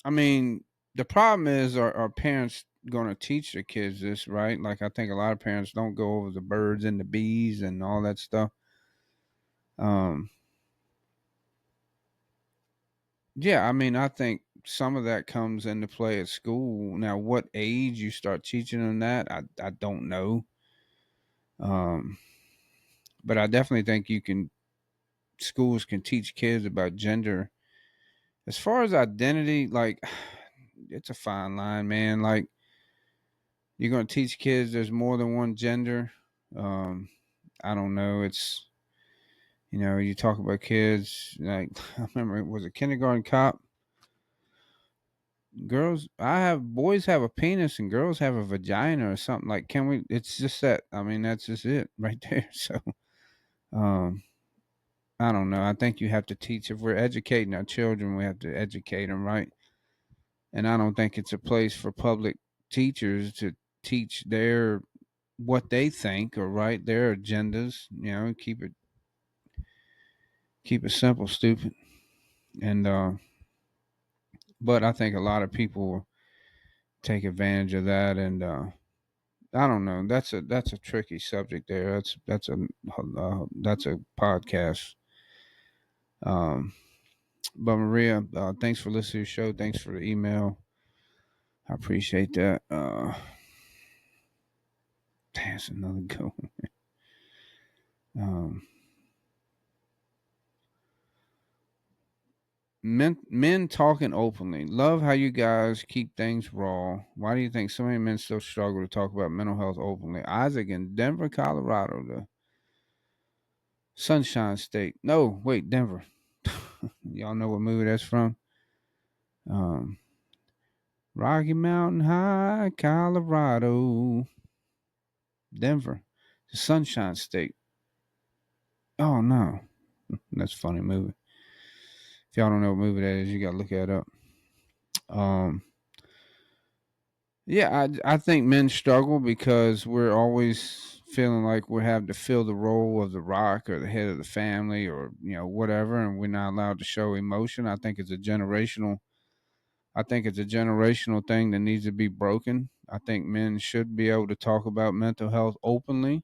I mean, the problem is our parents. going to teach their kids this, right? Like I think a lot of parents don't go over the birds and the bees and all that stuff. Um, yeah, I mean, I think some of that comes into play at school. Now, what age you start teaching them that, I don't know. Um, but I definitely think schools can teach kids about gender. As far as identity, like it's a fine line, man. Like you're gonna teach kids there's more than one gender. Um, I don't know. It's you talk about kids like I remember it was a kindergarten cop. Boys have a penis and girls have a vagina or something. Like, can we? It's just that. I mean, that's just it right there. So, um, I don't know. I think you have to teach if we're educating our children, we have to educate them right. And I don't think it's a place for public teachers to teach their what they think or right their agendas. Keep it simple, stupid. And but I think a lot of people take advantage of that, and I don't know. That's a tricky subject there. That's a podcast. Um, but Maria, thanks for listening to the show. Thanks for the email. I appreciate that. That's another go. Um, men talking openly. Love how you guys keep things raw. Why do you think so many men still struggle to talk about mental health openly? Isaac in Denver, Colorado, the Sunshine State. No, wait, Denver. Y'all know what movie that's from? Um, Rocky Mountain High, Colorado, Denver, the Sunshine State. Oh no, that's a funny movie. If y'all don't know what movie that is, you gotta look that up. Um, yeah, I think men struggle because we're always feeling like we have to fill the role of the rock or the head of the family or whatever, and we're not allowed to show emotion. I think it's a generational thing that needs to be broken. I think men should be able to talk about mental health openly.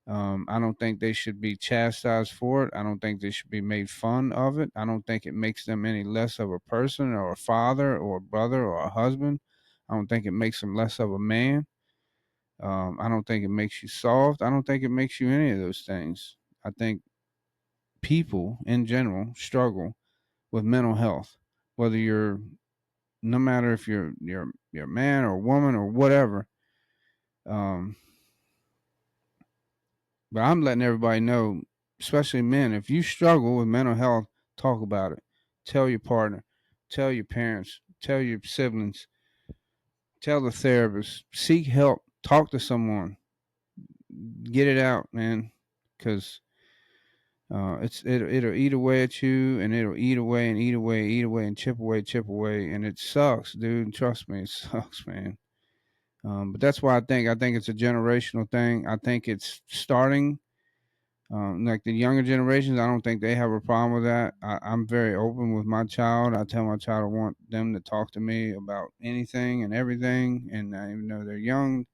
I don't think they should be chastised for it. I don't think they should be made fun of it. I don't think it makes them any less of a person or a father or a brother or a husband. I don't think it makes them less of a man. I don't think it makes you soft. I don't think it makes you any of those things. I think people in general struggle with mental health, whether you're no matter if you're a man or a woman or whatever. Um, but I'm letting everybody know, especially men, if you struggle with mental health, talk about it. Tell your partner, tell your parents, tell your siblings, tell the therapist, seek help, talk to someone, get it out, man, because it'll eat away at you, and it'll eat away and eat away and chip away, and it sucks, dude. Trust me, it sucks, man. But that's why I think it's a generational thing. I think it's starting. Like the younger generations, I don't think they have a problem with that. I'm very open with my child. I tell my child I want them to talk to me about anything and everything. And even though they're young,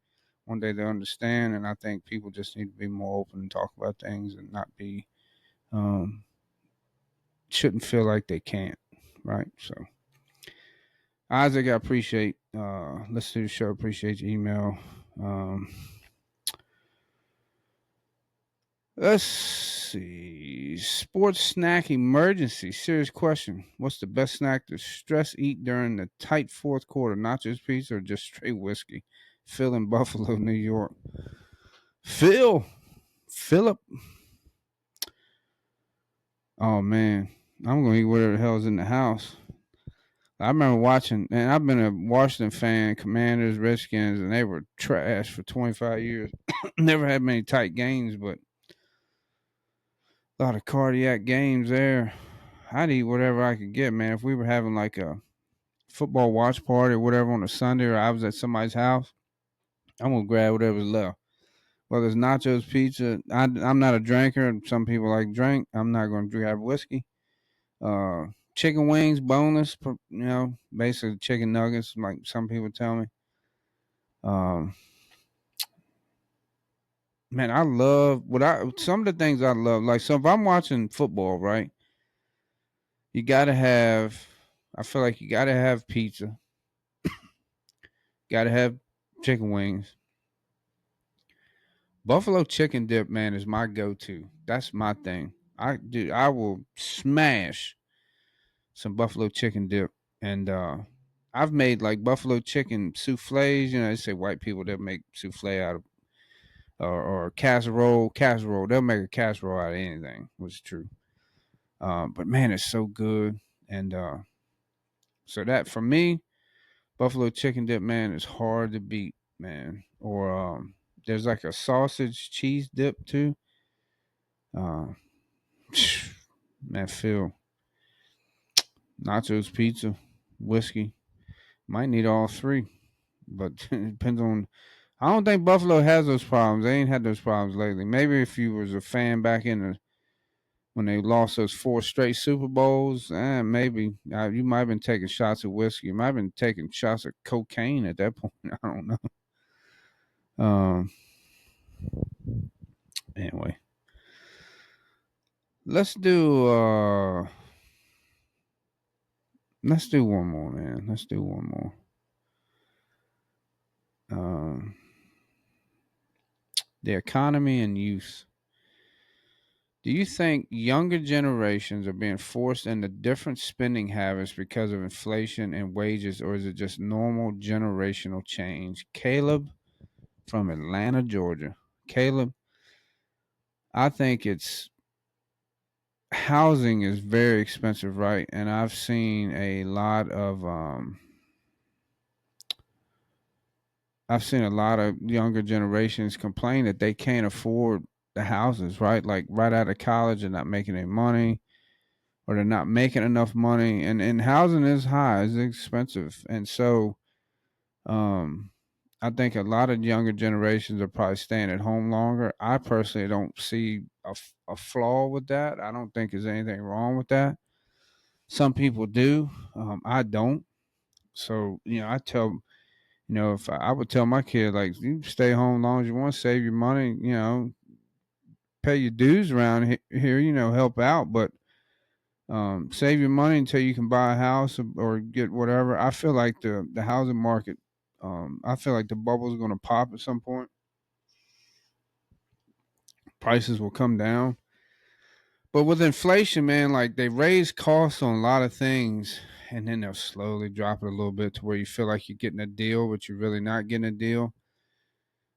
one day they'll understand. And I think people just need to be more open and talk about things and not be, um, shouldn't feel like they can't. Right. So, Isaac, I appreciate, listen to the show, appreciate your email. Um, Let's see. Sports snack emergency. Serious question. What's the best snack to stress eat during the tight fourth quarter? Nachos, pizza, or just straight whiskey? Phil in Buffalo, New York. Phil. Philip. Oh, man. I'm going to eat whatever the hell's in the house. I remember watching, and I've been a Washington fan, Commanders, Redskins, and they were trash for 25 years. Never had many tight games, but a lot of cardiac games there. I'd eat whatever I could get, man. If we were having like a football watch party or whatever on a Sunday, or I was at somebody's house, I'm gonna grab whatever's left. Whether it's nachos, pizza. I'm not a drinker. Some people like drink. I'm not gonna grab whiskey. Uh, Chicken wings, boneless. Basically chicken nuggets, like some people tell me. Um, man, I love some of the things I love. Like, so if I'm watching football, right, you gotta have. I feel like you gotta have pizza. Gotta have chicken wings. Buffalo chicken dip, man, is my go-to. That's my thing. I will smash some buffalo chicken dip, and I've made like buffalo chicken souffles. You know, they say white people that make souffle out of or casserole. They'll make a casserole out of anything, which is true. But man, it's so good, and so that for me, buffalo chicken dip, man, is hard to beat, man. Or there's like a sausage cheese dip too. Uh, man, Phil, nachos, pizza, whiskey. Might need all three, but it depends on. I don't think Buffalo has those problems. They ain't had those problems lately. Maybe if you was a fan back in the when they lost those four straight Super Bowls, maybe you might have been taking shots of whiskey. You might have been taking shots of cocaine at that point. I don't know. Um. Anyway, let's do uh let's do one more, man. Let's do one more. Um. The economy and youth. Do you think younger generations are being forced into different spending habits because of inflation and wages, or is it just normal generational change? Caleb from Atlanta, Georgia. Caleb, I think it's housing is very expensive, right? And I've seen a lot of younger generations complain that they can't afford the houses, right? Like right out of college, they're not making any money or they're not making enough money, and housing is high, it's expensive, and so um, I think a lot of younger generations are probably staying at home longer. I personally don't see a flaw with that. I don't think there's anything wrong with that. Some people do. I don't. So I tell if I would tell my kid like you stay home as long as you want, save your money, pay your dues around here, help out, but save your money until you can buy a house or get whatever. I feel like the housing market, I feel like the bubble is going to pop at some point. Prices will come down, but with inflation, man, like they raise costs on a lot of things, and then they'll slowly drop it a little bit to where you feel like you're getting a deal, but you're really not getting a deal.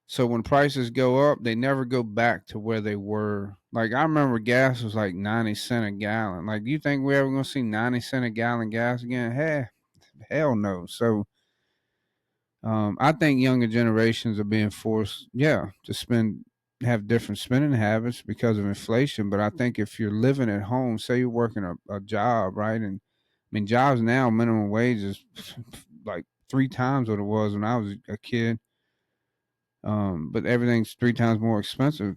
So when prices go up, they never go back to where they were. Like I remember gas was like 90 cents a gallon. Like, do you think we're ever gonna see 90 cent a gallon gas again? Hell no. So I think younger generations are being forced, to have different spending habits because of inflation. But I think if you're living at home, say you're working a job, right? And I mean, jobs now, minimum wage is like three times what it was when I was a kid. But everything's three times more expensive.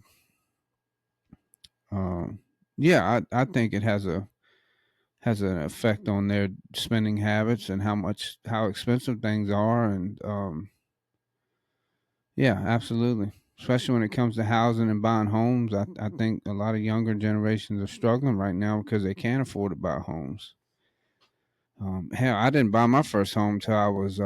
Um, I think it has an effect on their spending habits and how expensive things are, and yeah, absolutely. Especially when it comes to housing and buying homes, I think a lot of younger generations are struggling right now because they can't afford to buy homes. Hell, I didn't buy my first home till I was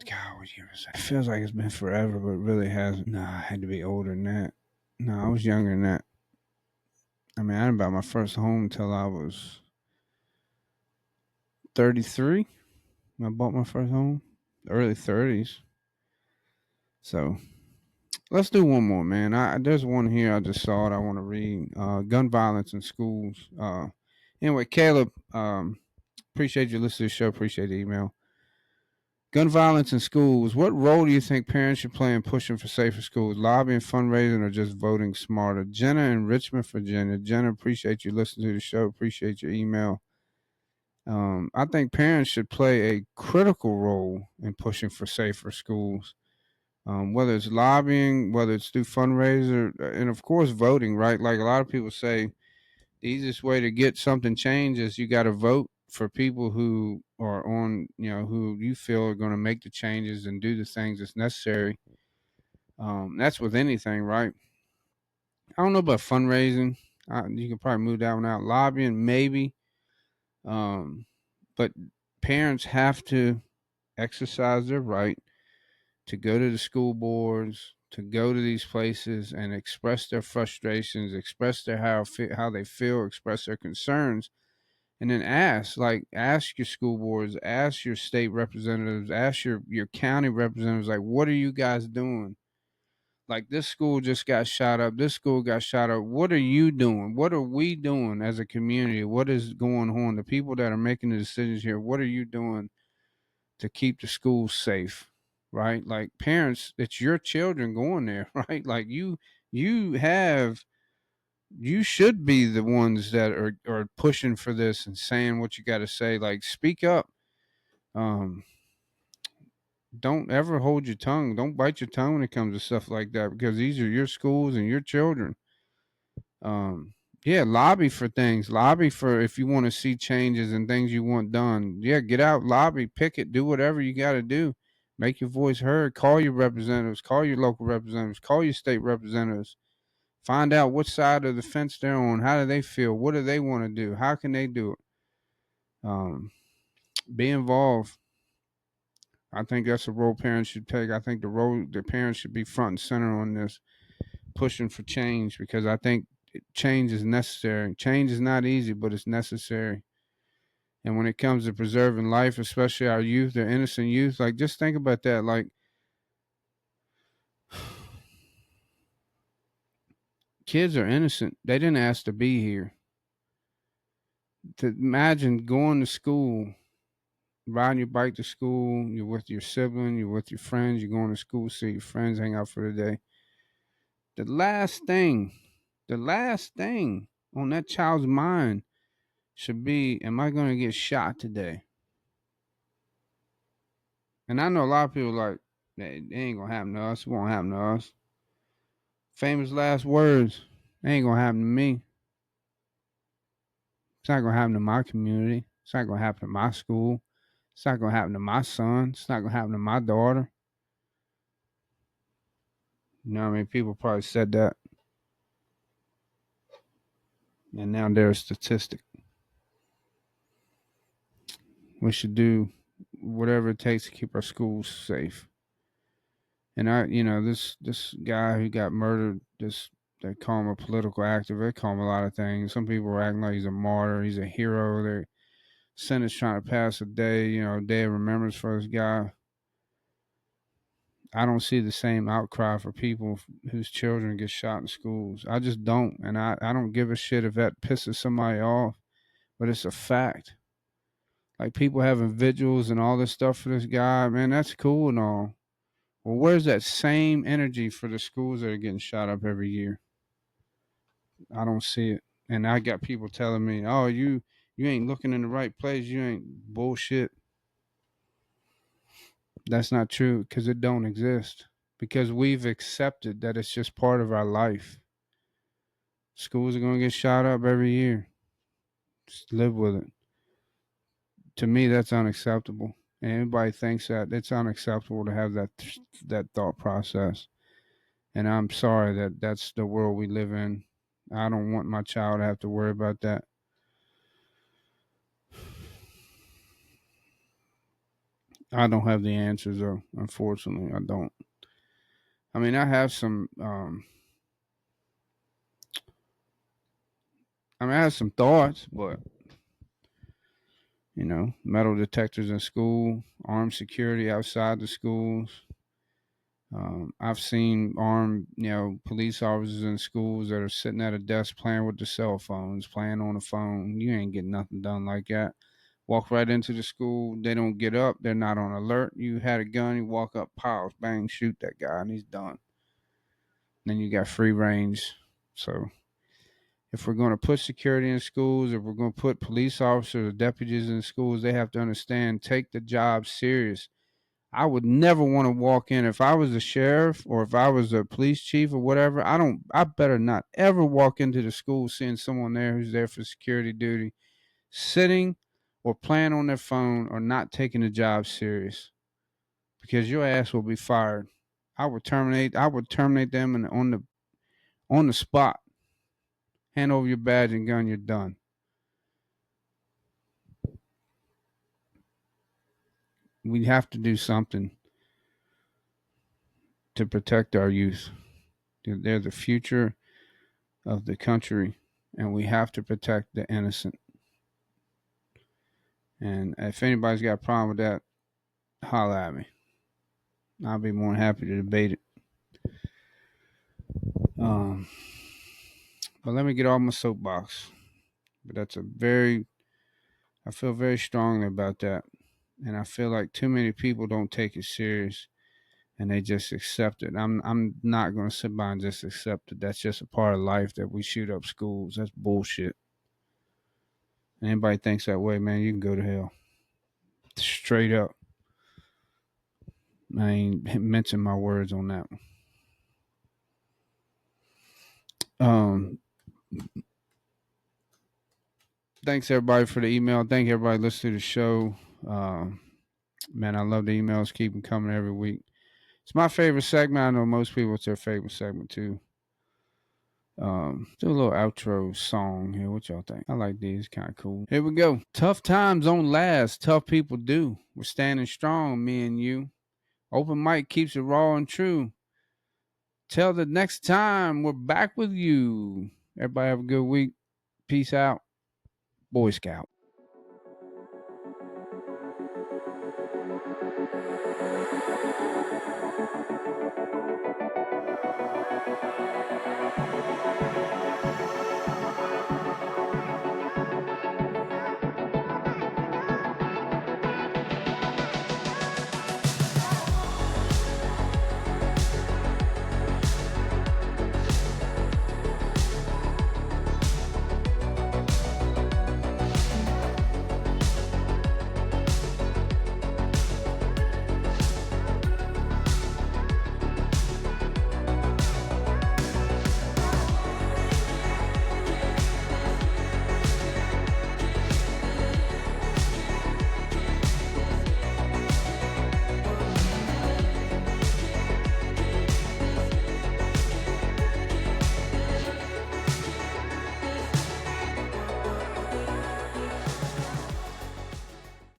God, what year was that? It feels like it's been forever, but it really hasn't. No, I had to be older than that. No, I was younger than that. I mean, I didn't buy my first home until I was 33. I bought my first home, early 30s. So let's do one more, man. There's one here I just saw it. I want to read. Gun violence in schools. Anyway, Caleb, appreciate you listening to the show. Appreciate the email. Gun violence in schools. What role do you think parents should play in pushing for safer schools? Lobbying, fundraising, or just voting smarter? Jenna in Richmond, Virginia. Jenna, appreciate you listening to the show. Appreciate your email. I think parents should play a critical role in pushing for safer schools, whether it's lobbying, whether it's through fundraiser, and of course voting. Right, like a lot of people say, the easiest way to get something changed is you got to vote for people who or on, who you feel are going to make the changes and do the things that's necessary. That's with anything, right? I don't know about fundraising. You can probably move that one out. Lobbying, maybe. Um, but parents have to exercise their right to go to the school boards, to go to these places and express their frustrations, express their how they feel, express their concerns, and then ask your school boards, ask your state representatives, ask your county representatives, like, what are you guys doing? Like, this school just got shot up. This school got shot up. What are you doing? What are we doing as a community? What is going on? The people that are making the decisions here, what are you doing to keep the schools safe? Right? Like, parents, it's your children going there, right? Like, you have you should be the ones that are pushing for this and saying what you got to say. Like, speak up. Um, don't ever hold your tongue. Don't bite your tongue when it comes to stuff like that, because these are your schools and your children. Um, yeah, lobby for things. Lobby for if you want to see changes and things you want done. Yeah, get out, lobby, picket, do whatever you got to do. Make your voice heard. Call your representatives. Call your local representatives. Call your state representatives. Find out what side of the fence they're on. How do they feel? What do they want to do? How can they do it? Be involved. I think that's a role parents should take. I think the parents should be front and center on this, pushing for change, because I think change is necessary. Change is not easy, but it's necessary. And when it comes to preserving life, especially our youth, their innocent youth, like, just think about that. Like, kids are innocent. They didn't ask to be here. To imagine going to school, riding your bike to school, you're with your sibling, you're with your friends, you're going to school, see your friends, hang out for the day. The last thing on that child's mind should be, am I going to get shot today? And I know a lot of people like, it ain't going to happen to us. It won't happen to us. Famous last words. It ain't going to happen to me. It's not going to happen to my community. It's not going to happen to my school. It's not going to happen to my son. It's not going to happen to my daughter. You know what I mean? People probably said that, and now they're a statistic. We should do whatever it takes to keep our schools safe. And this guy who got murdered, they call him a political activist. They call him a lot of things. Some people are acting like he's a martyr. He's a hero. They're Senate's trying to pass a day, day of remembrance for this guy. I don't see the same outcry for people whose children get shot in schools. I just don't. And I don't give a shit if that pisses somebody off, but it's a fact. Like, people having vigils and all this stuff for this guy, man, that's cool and all. Well, where's that same energy for the schools that are getting shot up every year? I don't see it. And I got people telling me, "Oh, you ain't looking in the right place. You ain't bullshit." That's not true, because it don't exist. Because we've accepted that it's just part of our life. Schools are going to get shot up every year. Just live with it. To me, that's unacceptable. And anybody thinks that, it's unacceptable to have that thought process. And I'm sorry that that's the world we live in. I don't want my child to have to worry about that. I don't have the answers, though. Unfortunately, I don't. I mean, I have some. I have some thoughts, but metal detectors in school, armed security outside the schools. I've seen armed, police officers in schools that are sitting at a desk playing with their cell phones, playing on the phone. You ain't getting nothing done like that. Walk right into the school. They don't get up. They're not on alert. You had a gun. You walk up, pause, bang, shoot that guy, and he's done. Then you got free range. So if we're going to put security in schools, if we're going to put police officers or deputies in schools, they have to understand, take the job serious. I would never want to walk in, if I was a sheriff or if I was a police chief or whatever. I better not ever walk into the school seeing someone there who's there for security duty, sitting or playing on their phone or not taking the job serious, because your ass will be fired. I would terminate them and on the spot. Hand over your badge and gun, you're done. We have to do something to protect our youth. They're the future of the country, and we have to protect the innocent. And if anybody's got a problem with that, holler at me. I'll be more than happy to debate it. But let me get off my soapbox. But I feel very strongly about that. And I feel like too many people don't take it serious and they just accept it. I'm not going to sit by and just accept it. That's just a part of life that we shoot up schools. That's bullshit. And anybody thinks that way, man, you can go to hell. Straight up. I ain't mincing my words on that one. Thanks everybody for the email. Thank everybody listening to the show. Man, I love the emails. Keep them coming every week. It's my favorite segment. I know most people it's their favorite segment too. Do a little outro song here. What y'all think? I like these. Kind of cool. Here we go. Tough times don't last. Tough people do. We're standing strong, me and you. Open Mike keeps it raw and true. Till the next time, we're back with you. Everybody have a good week. Peace out. Boy Scout.